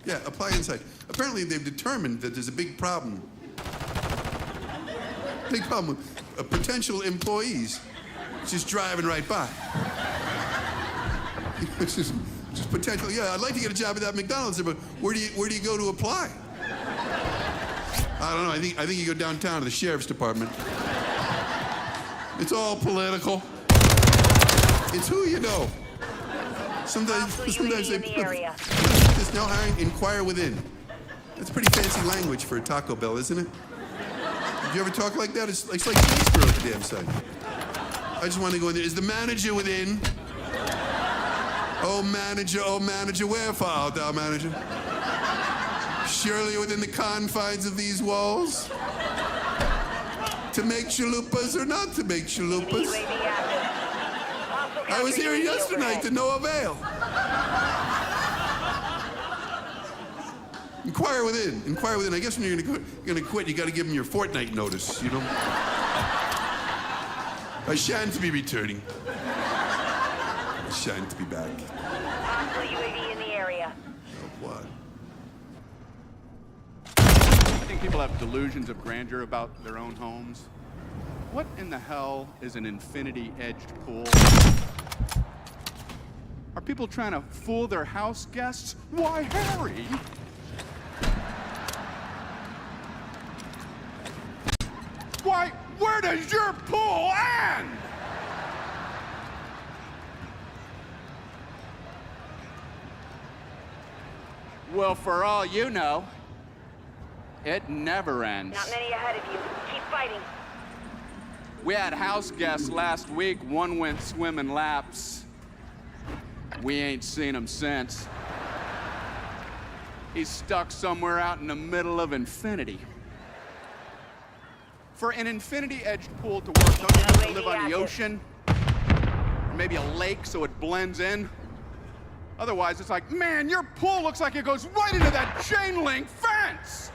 Yeah, apply inside. Apparently they've determined that there's a big problem. Big problem with potential employees just driving right by. It's just potential. Yeah, I'd like to get a job at that McDonald's, but where do you go to apply? I don't know. I think you go downtown to the sheriff's department. It's all political. It's who you know. Sometimes they put this now hiring, inquire within. That's pretty fancy language for a Taco Bell, isn't it? Did you ever talk like that? It's like Shakespeare at the damn side. I just want to go in there. Is the manager within? Oh manager, wherefore art thou, manager? Surely within the confines of these walls? To make chalupas or not to make chalupas? I was here yesterday to no avail. Inquire within. Inquire within. I guess when you're gonna quit, you got to give them your fortnight notice. You know. I shan't be returning. I shan't be back. Hostile UAV in the area. Oh, what? I think people have delusions of grandeur about their own homes. What in the hell is an infinity-edged pool? Are people trying to fool their house guests? Why, Harry? Why, where does your pool end? Well, for all you know, it never ends. Not many ahead of you. Keep fighting. We had house guests last week. One went swimming laps. We ain't seen him since. He's stuck somewhere out in the middle of infinity. For an infinity-edged pool to work, don't you have to live on the ocean? Or maybe a lake so it blends in? Otherwise, it's like, man, your pool looks like it goes right into that chain link fence!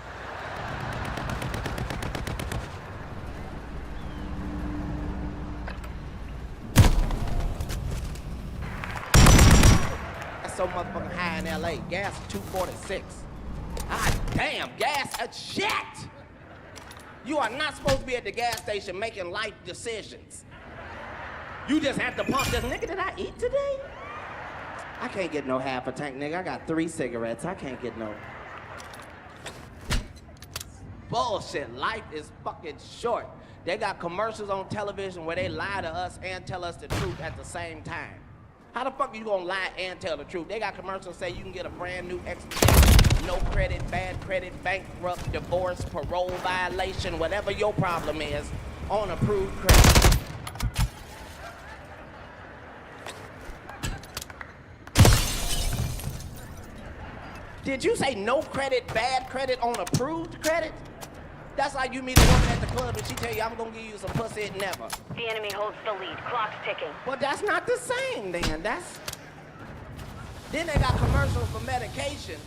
So motherfucking high in LA. Gas $2.46. Ah, damn, gas a shit! You are not supposed to be at the gas station making life decisions. You just have to pump this. Nigga, did I eat today? I can't get no half a tank, nigga. I got 3 cigarettes. I can't get no. Bullshit. Life is fucking short. They got commercials on television where they lie to us and tell us the truth at the same time. How the fuck are you gonna lie and tell the truth? They got commercials say you can get a brand new no credit, bad credit, bankrupt, divorce, parole violation, whatever your problem is, on approved credit. Did you say no credit, bad credit on approved credit? That's like you meet a woman at the club and she tell you, I'm gonna give you some pussy, never. The enemy holds the lead. Clock's ticking. Well, that's not the same then. Then they got commercials for medication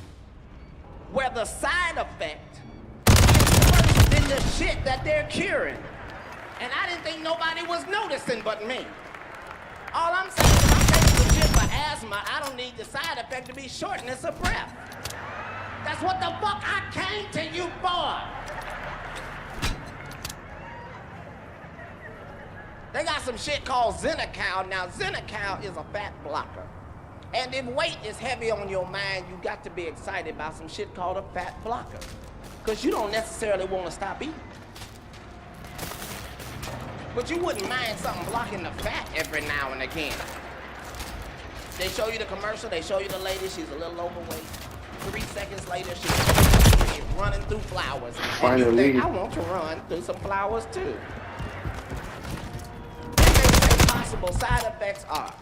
where the side effect is worse than the shit that they're curing. And I didn't think nobody was noticing but me. All I'm saying is I'm taking the shit for asthma, I don't need the side effect to be shortness of breath. That's what the fuck I came to you for. They got some shit called Xenical. Now, Xenical is a fat blocker. And if weight is heavy on your mind, you got to be excited about some shit called a fat blocker. Because you don't necessarily want to stop eating. But you wouldn't mind something blocking the fat every now and again. They show you the commercial, they show you the lady, she's a little overweight. 3 seconds later, she's running through flowers. And you think, I want to run through some flowers too. Then they say possible side effects are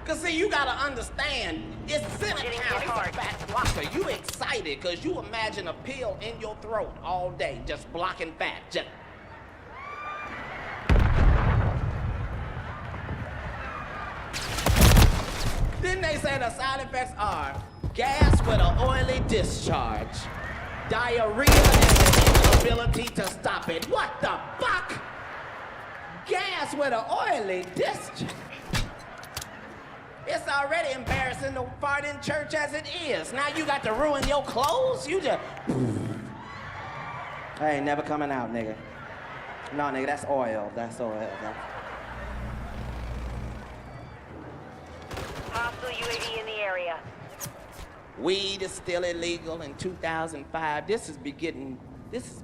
Cause see, you gotta understand, it's Xenical, it's a fat blocker. You excited cause you imagine a pill in your throat all day, just blocking fat. Just... Then they say the side effects are gas with an oily discharge, diarrhea and the inability to stop it. What the fuck? Gas with an oily discharge. It's already embarrassing to fart in church as it is. Now you got to ruin your clothes? You just... I ain't never coming out, nigga. No, nigga, that's oil. That's oil. Hostile UAV in the area. Weed is still illegal in 2005. This is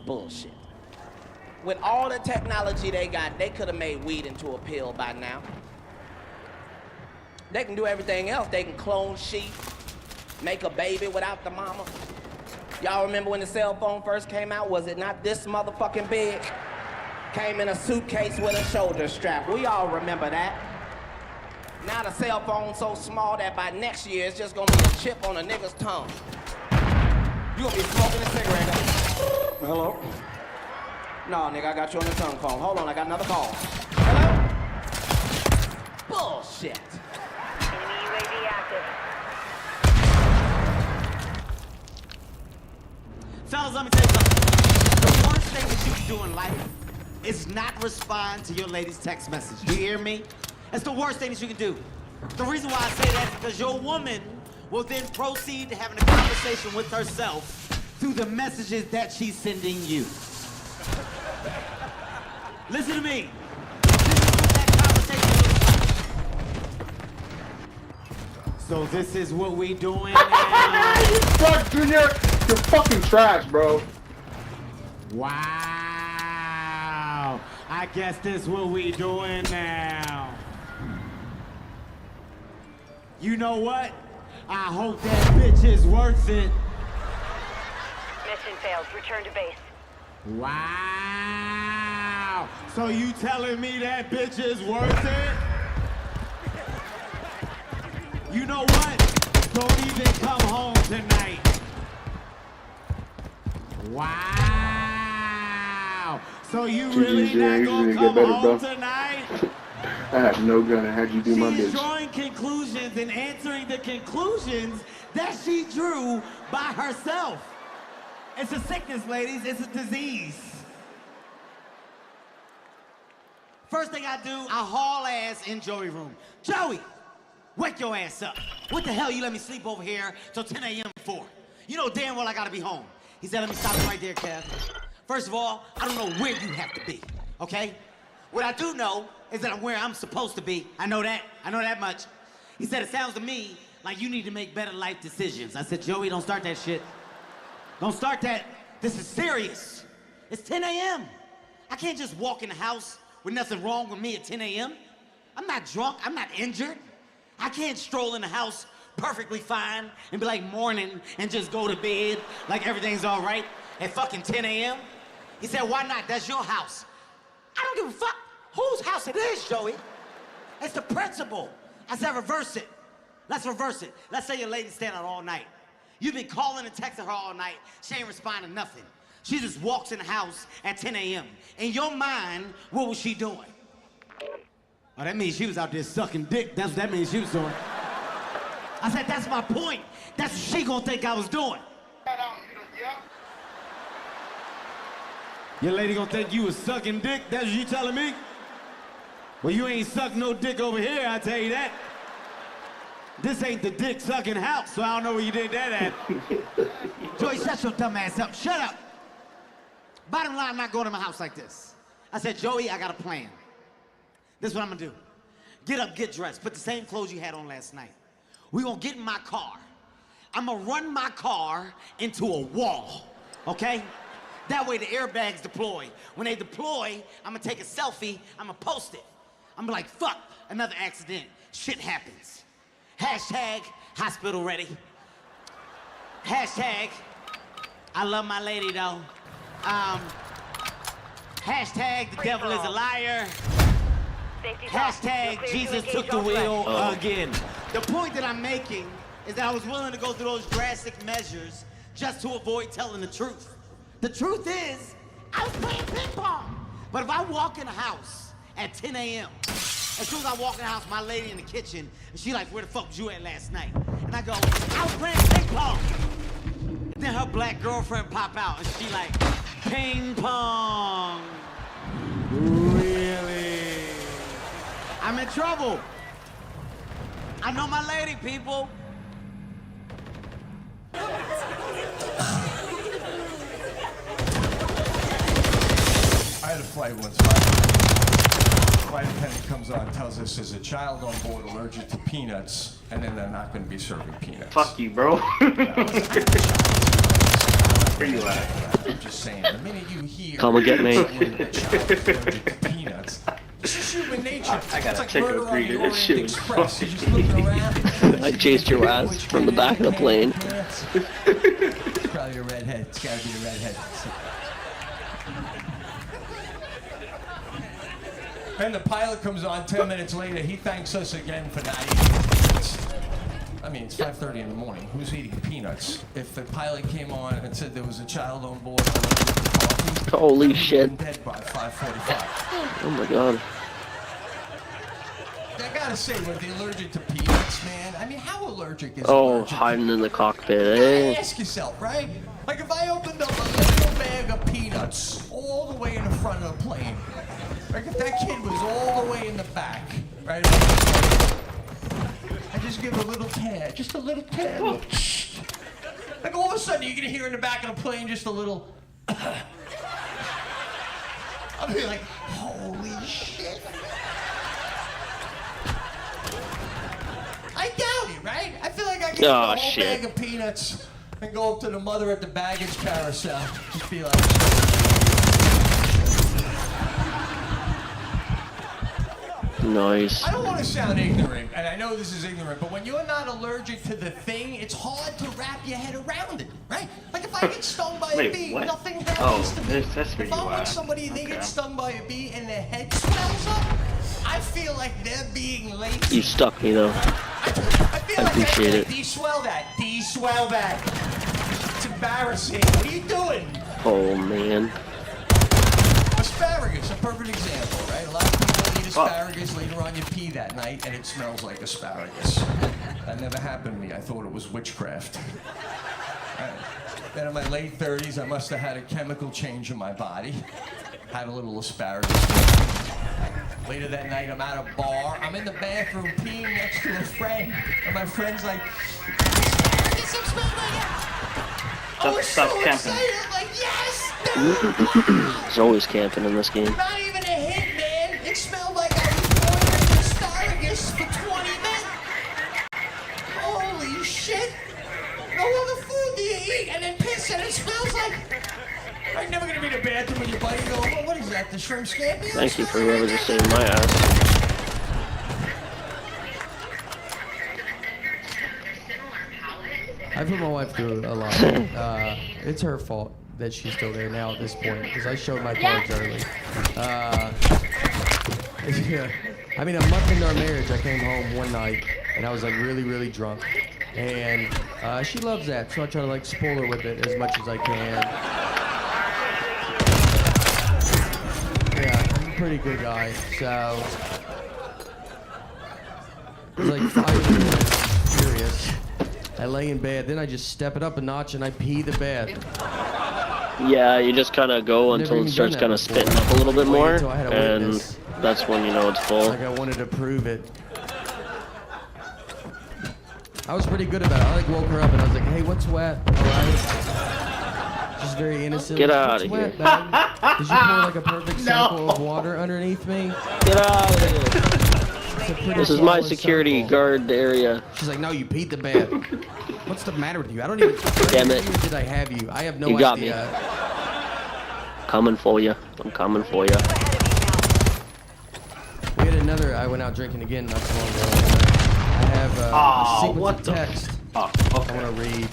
bullshit. With all the technology they got, they could have made weed into a pill by now. They can do everything else. They can clone sheep, make a baby without the mama. Y'all remember when the cell phone first came out? Was it not this motherfucking big? Came in a suitcase with a shoulder strap. We all remember that. Now the cell phone's so small that by next year it's just gonna be a chip on a nigga's tongue. You gonna be smoking a cigarette. Hello? No, nigga, I got you on the tongue phone. Hold on, I got another call. Hello? Bullshit. Enemy UAV active. Fellas, let me tell you something. The worst thing that you can do in life is not respond to your lady's text message. Do you hear me? That's the worst thing that you can do. The reason why I say that is because your woman will then proceed to having a conversation with herself through the messages that she's sending you. Listen to me. So this is what we doing now. You suck, Junior. You're fucking trash, bro. Wow. I guess this is what we doing now. You know what? I hope that bitch is worth it. Mission failed. Return to base. Wow. So you telling me that bitch is worth it? You know what? Don't even come home tonight. Wow. So you really not gonna come home tonight? I have no gun. I had you do my She's bitch. drawing conclusions and answering the conclusions that she drew by herself. It's a sickness, ladies. It's a disease. First thing I do, I haul ass in Joey room. Joey, wake your ass up. What the hell you let me sleep over here till 10 a.m. for? You know damn well I gotta be home. He said, let me stop you right there, Kev. First of all, I don't know where you have to be, okay? What I do know is that I'm where I'm supposed to be. I know that much. He said, it sounds to me like you need to make better life decisions. I said, Joey, don't start that shit. Don't start that. This is serious. It's 10 a.m. I can't just walk in the house with nothing wrong with me at 10 a.m. I'm not drunk, I'm not injured. I can't stroll in the house perfectly fine and be like morning and just go to bed like everything's all right at fucking 10 a.m. He said, why not? That's your house. I don't give a fuck whose house it is, Joey. It's the principle. I said, reverse it. Let's reverse it. Let's say your lady's staying out all night. You've been calling and texting her all night. She ain't responding to nothing. She just walks in the house at 10 a.m. In your mind, what was she doing? Oh, that means she was out there sucking dick. That's what that means she was doing. I said, that's my point. That's what she gonna think I was doing. Your lady gonna think you was sucking dick? That's what you telling me? Well, you ain't sucked no dick over here, I tell you that. This ain't the dick sucking house, so I don't know where you did that at. Joey, shut your dumb ass up. Shut up. Bottom line, I'm not going to my house like this. I said, Joey, I got a plan. This is what I'm gonna do. Get up, get dressed, put the same clothes you had on last night. We gonna get in my car. I'm gonna run my car into a wall, okay? That way the airbags deploy. When they deploy, I'm gonna take a selfie, I'm gonna post it. I'm like, fuck, another accident. Shit happens. Hashtag hospital ready. Hashtag I love my lady though. Hashtag the devil is a liar. Hashtag Jesus took the wheel again. The point that I'm making is that I was willing to go through those drastic measures just to avoid telling the truth. The truth is, I was playing ping pong. But if I walk in the house at 10 a.m., as soon as I walk in the house, my lady in the kitchen, and she like, where the fuck was you at last night? And I go, I was playing ping pong. And then her black girlfriend pop out, and she like, ping pong. Really? I'm in trouble. I know my lady, people. I had a flight once. Flight attendant comes on, tells us there's a child on board allergic to peanuts, and then they're not going to be serving peanuts. Fuck you, bro. Where you at? I'm just saying, the minute you hear Come and get me. a child allergic to peanuts, it's just human nature. I got it's a like ticket Murder on greeted the this Orient shit. Express. You're just looking around. I chased your ass from the back of the plane. It's probably a redhead. It's got to be a redhead. And the pilot comes on 10 minutes later. He thanks us again for not eating peanuts. I mean, it's 5:30 in the morning. Who's eating peanuts? If the pilot came on and said there was a child on board, Holy shit. dead by 5:45. Oh my god. I gotta say, when they're allergic to peanuts, man, I mean, how allergic is Oh, hiding in the cockpit, eh? Ask yourself, right? Like if I opened up a little bag of peanuts all the way in the front of the plane, like if that kid was all the way in the back, right? I just give a little tad, just a little tad. Like all of a sudden you're gonna hear in the back of the plane just a little. I'll be like, holy shit. I doubt it, right? I feel like I can get a whole bag of peanuts and go up to the mother at the baggage carousel. Just be like. Nice. I don't want to sound ignorant, and I know this is ignorant, but when you're not allergic to the thing, it's hard to wrap your head around it, right? Like if I get stung by a bee, nothing happens to me. That's where If I'm with somebody and they get stung by a bee and their head swells up, I feel like they're being lazy. You stuck me though. I feel like appreciate it. De-swell that. De-swell that. It's embarrassing. What are you doing? Oh man. Asparagus, a perfect example, right? A lot of people eat asparagus, later on you pee that night and it smells like asparagus. That never happened to me. I thought it was witchcraft. Then in my late 30s, I must have had a chemical change in my body. Had a little asparagus. Later that night, I'm at a bar. I'm in the bathroom peeing next to a friend. And my friend's like, asparagus, I'm smelling like it. I was so excited. I'm like, yes! There's always camping in this game. Not even a hint, man. It smelled like I was boiling asparagus for 20 minutes. Holy shit. No other food do you eat and then piss and it smells like... I'm never going to be in the bathroom with your buddy and go, well, what is that, the shrimp scampi? Thank you for whoever just saved my ass. I put my wife through a lot. It's her fault that she's still there now at this point, because I showed my cards early. Yeah. I mean, a month into our marriage, I came home one night, and I was like really, really drunk. And she loves that, so I try to like spoil her with it as much as I can. Yeah, I'm a pretty good guy, so... It was like 5 minutes, furious. I lay in bed, then I just step it up a notch and I pee the bed. Yeah, you just kind of go until it starts kind of spitting up a little bit more, and That's when you know it's full. Like I wanted to prove it. I was pretty good about it. I like woke her up and I was like, hey, what's wet? All right. Just very innocent. Get out What's of wet, here. babe? Did you pour like a perfect circle of water underneath me? Get out of here. It's a pretty This is my flawless security circle. guard area. She's like, no, you peed the bed. What's the matter with you? I don't even. Damn it. Where did I have you? I have no You got me. idea. Coming for you. I'm coming for you. We had another. I went out drinking again not so long ago. I have a sequence of text. I want to read.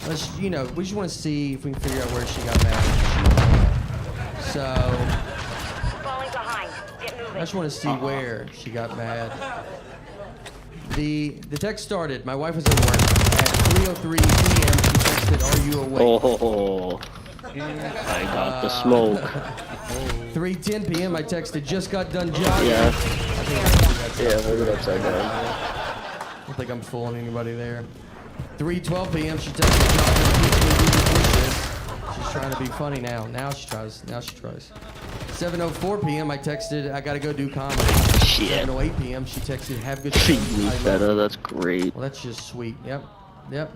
Let's, we just want to see if we can figure out where she got mad. So Falling behind. Get moving. I just want to see where she got mad. The text started. My wife was at work at 3:03 p.m. She texted, "Are you awake?" Oh, I got the smoke. 3:10 p.m. I texted, "Just got done jogging." Yeah. Yeah, hold it upside down. I don't think I'm fooling anybody there. 3:12 p.m. She texted, "Jogging, keep me doing the dishes." She's trying to be funny now. Now she tries. 7:04 p.m. I texted, "I gotta go do comedy." Shit. 7:08 p.m. She texted, "Have good Treat times. me I love better. you." That's great. Well, that's just sweet. Yep.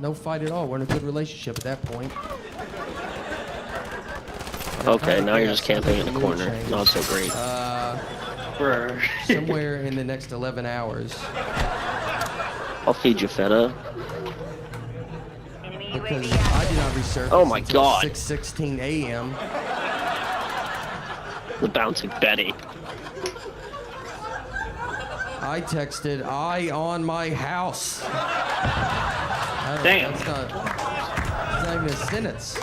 No fight at all. We're in a good relationship at that point. Okay, now you're just camping in the corner. Not so great. Somewhere in the next 11 hours. I'll feed you feta. Because I did not resurface Oh my until God. 6:16 a.m. The bouncing Betty. I texted, "I on my house." Damn. That's not even a sentence.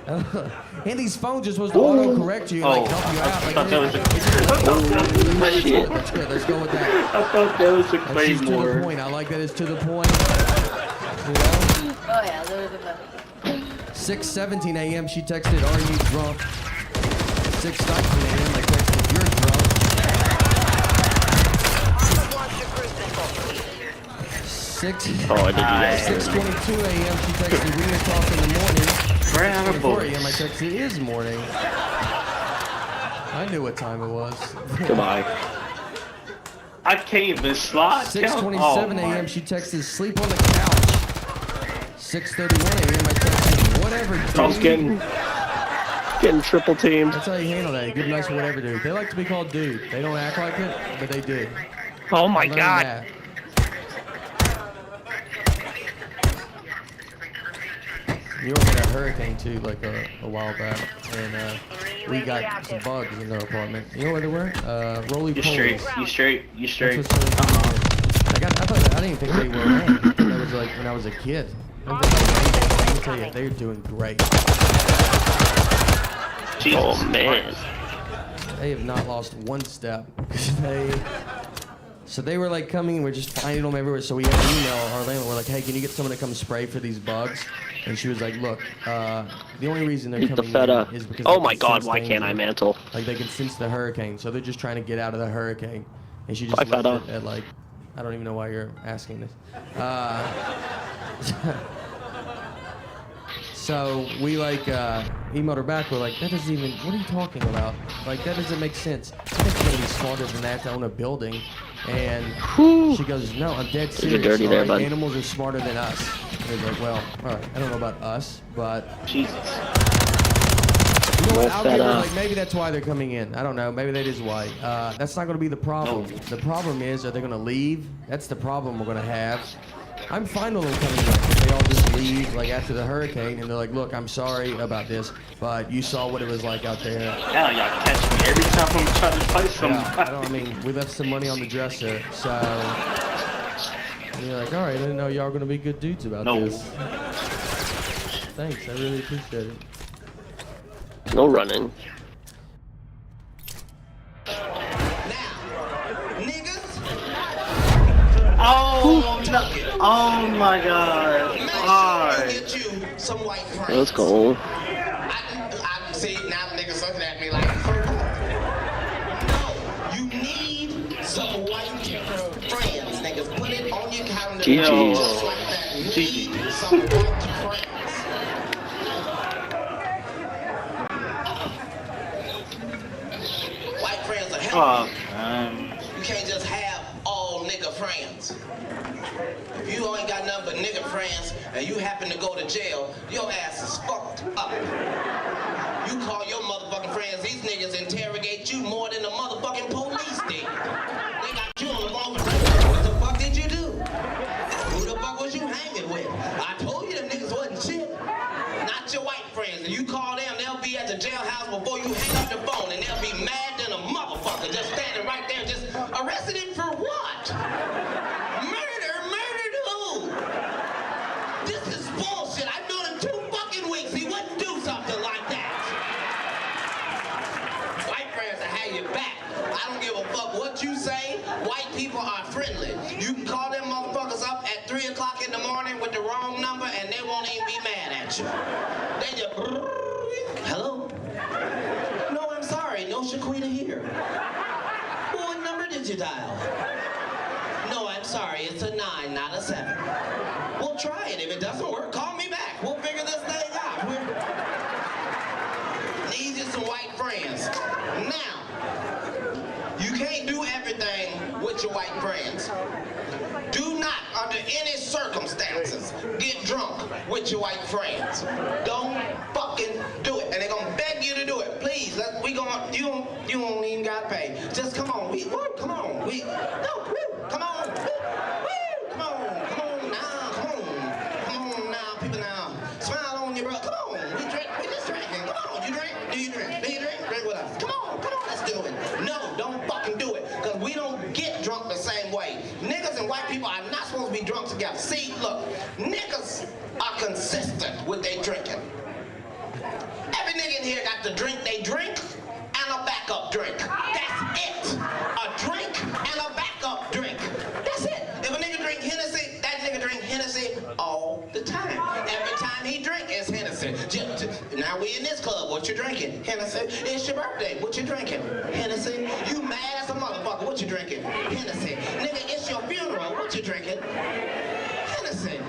And these phones are supposed to auto-correct you, like help you out. Like, Shit. That's good. Let's go with that. I thought that was a That's just to the claymore. point. I like that it's to the point. You know? Oh yeah, those are the 6:17 a.m. She texted, "Are you drunk?" 6:19 a.m. I texted, "You're drunk." 6. Oh, I did do that. 6:22 a.m. She texted, "We need to talk in the morning." 6:24 a.m. I texted, "It is morning." I knew what time it was. Goodbye. I can't even slide. 6:27 a.m. She texted, "Sleep on the couch." 6:31 a.m. I texted, "Whatever, dude." I was getting triple teamed. That's how you handle that. You give a nice whatever, dude. They like to be called dude. They don't act like it, but they do. Oh my I learned God. that. New York had a hurricane too, like a while back, and we got some bugs in our apartment. You know where they were? Roly You polies. straight. You straight. That's what's so weird. Like I didn't think they were around. That was like when I was a kid. Let me tell you, they're doing great. Oh man. They have not lost one step. So they were like coming, we're just finding them everywhere. So we had to email our landlord. We're like, "Hey, can you get someone to come spray for these bugs?" And she was like, "Look, the only reason they're Eat the coming feta. in is because Oh they my can God, sense why can't I danger. mantle? Like they can sense the hurricane, so they're just trying to get out of the hurricane." And she just Bye, left feta. it at like, I don't even know why you're asking this. So we like emailed her back. We're like, "That doesn't even. What are you talking about? Like that doesn't make sense. Somebody's gonna be smarter than that to own a building." And she goes, "No, I'm dead You're serious. dirty there, all right? bud. Animals are smarter than us." And I was like, "Well, all right. I don't know about us, but Jesus. you know what? Well, I'll give her, feta. like maybe that's why they're coming in. I don't know. Maybe that is why. That's not going to be the problem. The problem is, are they going to leave? That's the problem we're going to have. I'm fine with them coming in. They all just leave like after the hurricane, and they're like, "Look, I'm sorry about this, but you saw what it was like out there." Now y'all catch me every time I'm trying to fight somebody. I mean, we left some money on the dresser, so and you're like, "All right, I didn't know y'all were gonna be good dudes about this." Thanks, I really appreciate it. No running. Oh, no. Oh my God. Why? Let's go. I see now niggas looking at me like, no, you need some white friends, niggas. Put it on your calendar. GG's. Just like that. You need some white friends. Oh, You can't just have all nigga friends. If you ain't got nothing but nigga friends and you happen to go to jail, your ass is fucked up. You call your motherfucking friends, these niggas interrogate you more than the motherfucking police did. They got you on the phone for what the fuck did you do? Who the fuck was you hanging with? I told you them niggas wasn't shit. Not your white friends. And you call them, they'll be at the jailhouse before you hang up the phone, and they'll be mad than a motherfucker just standing right there, just arrested him for what? Murdered who? This is bullshit. I've known him 2 fucking weeks. He wouldn't do something like that. White friends will have your back. I don't give a fuck what you say. White people are friendly. You can call them motherfuckers up at 3 o'clock in the morning with the wrong number and they won't even be mad at you. They just, hello? No, I'm sorry, no Shaquita here. What number did you dial? No, I'm sorry, it's a 9, not a 7. We'll try it. If it doesn't work, call me back. We'll figure this thing out. Need you some white friends. Now, you can't do everything with your white friends. Do not, under any circumstances, get drunk with your white friends. Don't fucking do it. And they're gonna beg you to do it. Please, you don't even gotta pay. Just come on. Come on. Come on. Come on now, people now. Smile on your brother. Come on. We just drinking. Come on. You drink? Do you drink? Do you drink? Drink with us. Come on, let's do it. No, don't fucking do it. Because we don't get drunk the same way. Niggas and white people are not supposed to be drunk together. See, look, niggas are consistent with their drinking. Every nigga in here got the drink they drink and a backup drink. That's it. A drink and a backup drink. That's it. If a nigga drink Hennessy, that nigga drink Hennessy all the time. Every time he drink is Hennessy. Now we in this club, what you drinking? Hennessy. It's your birthday, what you drinking? Hennessy. You mad as a motherfucker, what you drinking? Hennessy. Nigga, it's your funeral, what you drinking? Hennessy.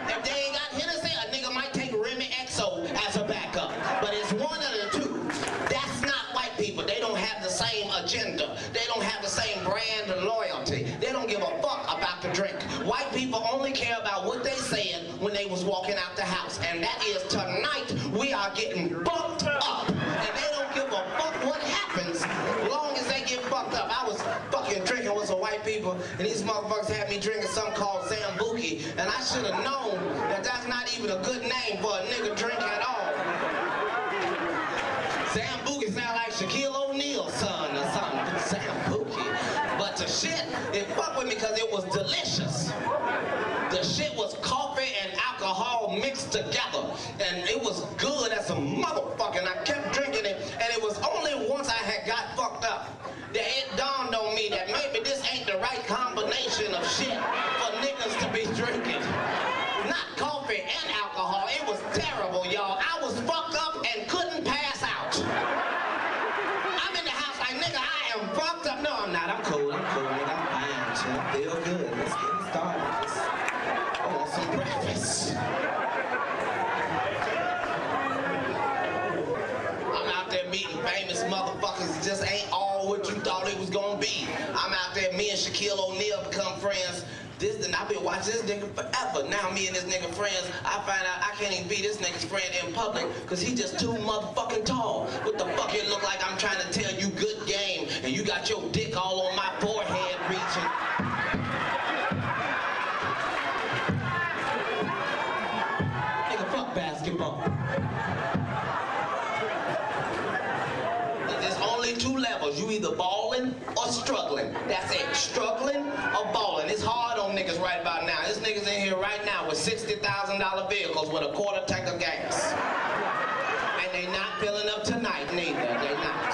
If they ain't got Hennessy, a nigga might take Remy XO as a backup. But it's one of the two. That's not white people. They don't have the same agenda. They don't have the same brand of loyalty. They don't give a fuck about the drink. White people only care about what they said when they was walking out the house. And that is, tonight we are getting fucked up. And they don't give a fuck what happens as long as they get fucked up. I was fucking drinking with some white people, and these motherfuckers had me drinking something called Zambuki, and I should have known that that's not even a good name for a nigga drink at all. Zambuki sound like Shaquille O'Neal's son or something. Zambuki. But the shit, it fucked with me because it was delicious. The shit was coffee and alcohol mixed together. And it was good as a motherfucker. And I kept drinking it. And it was only once I had got fucked up that it dawned on me that maybe this ain't the right combination of shit for niggas to be drinking. Not coffee and alcohol. It was terrible, y'all. I was fucked up and couldn't pass out. I'm in the house like, nigga, I am fucked up. No, I'm not. I'm cool, nigga. I'm fine, shit. I feel good. Let's get it started. I want some breakfast. I'm out there meeting famous motherfuckers. It just ain't all what you thought it was gonna be. I'm out there, me and Shaquille O'Neal become friends. I've been watching this nigga forever. Now me and this nigga friends, I find out I can't even be this nigga's friend in public because he just too motherfucking tall. What the fuck it look like I'm trying to tell you good game and you got your dick all on my forehead reaching. Nigga, fuck basketball. There's only 2 levels. You either balling or struggling. That's it. Struggling or balling. It's hard on niggas right about now. This nigga's in here right now with $60,000 vehicles with a quarter tank of gas. And they not filling up tonight neither. They not.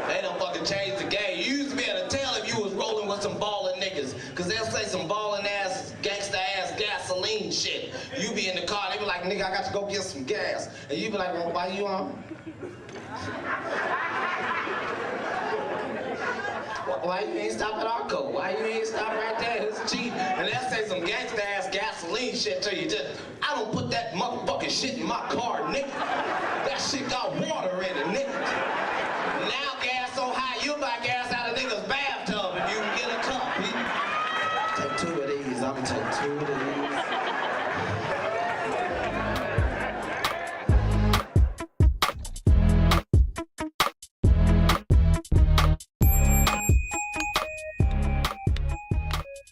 They done fucking changed the game. You used to be able to tell if you was rolling with some balling niggas. Cause they'll say some balling ass, gangsta ass gasoline shit. You be in the car, they be like, nigga, I got to go get some gas. And you be like, well, why you on? Why you ain't stop at Arco? Why you ain't stop right there? It's cheap. And they'll say some gangsta ass gasoline shit to you. Just, I don't put that motherfucking shit in my car, nigga. That shit got water in it, nigga.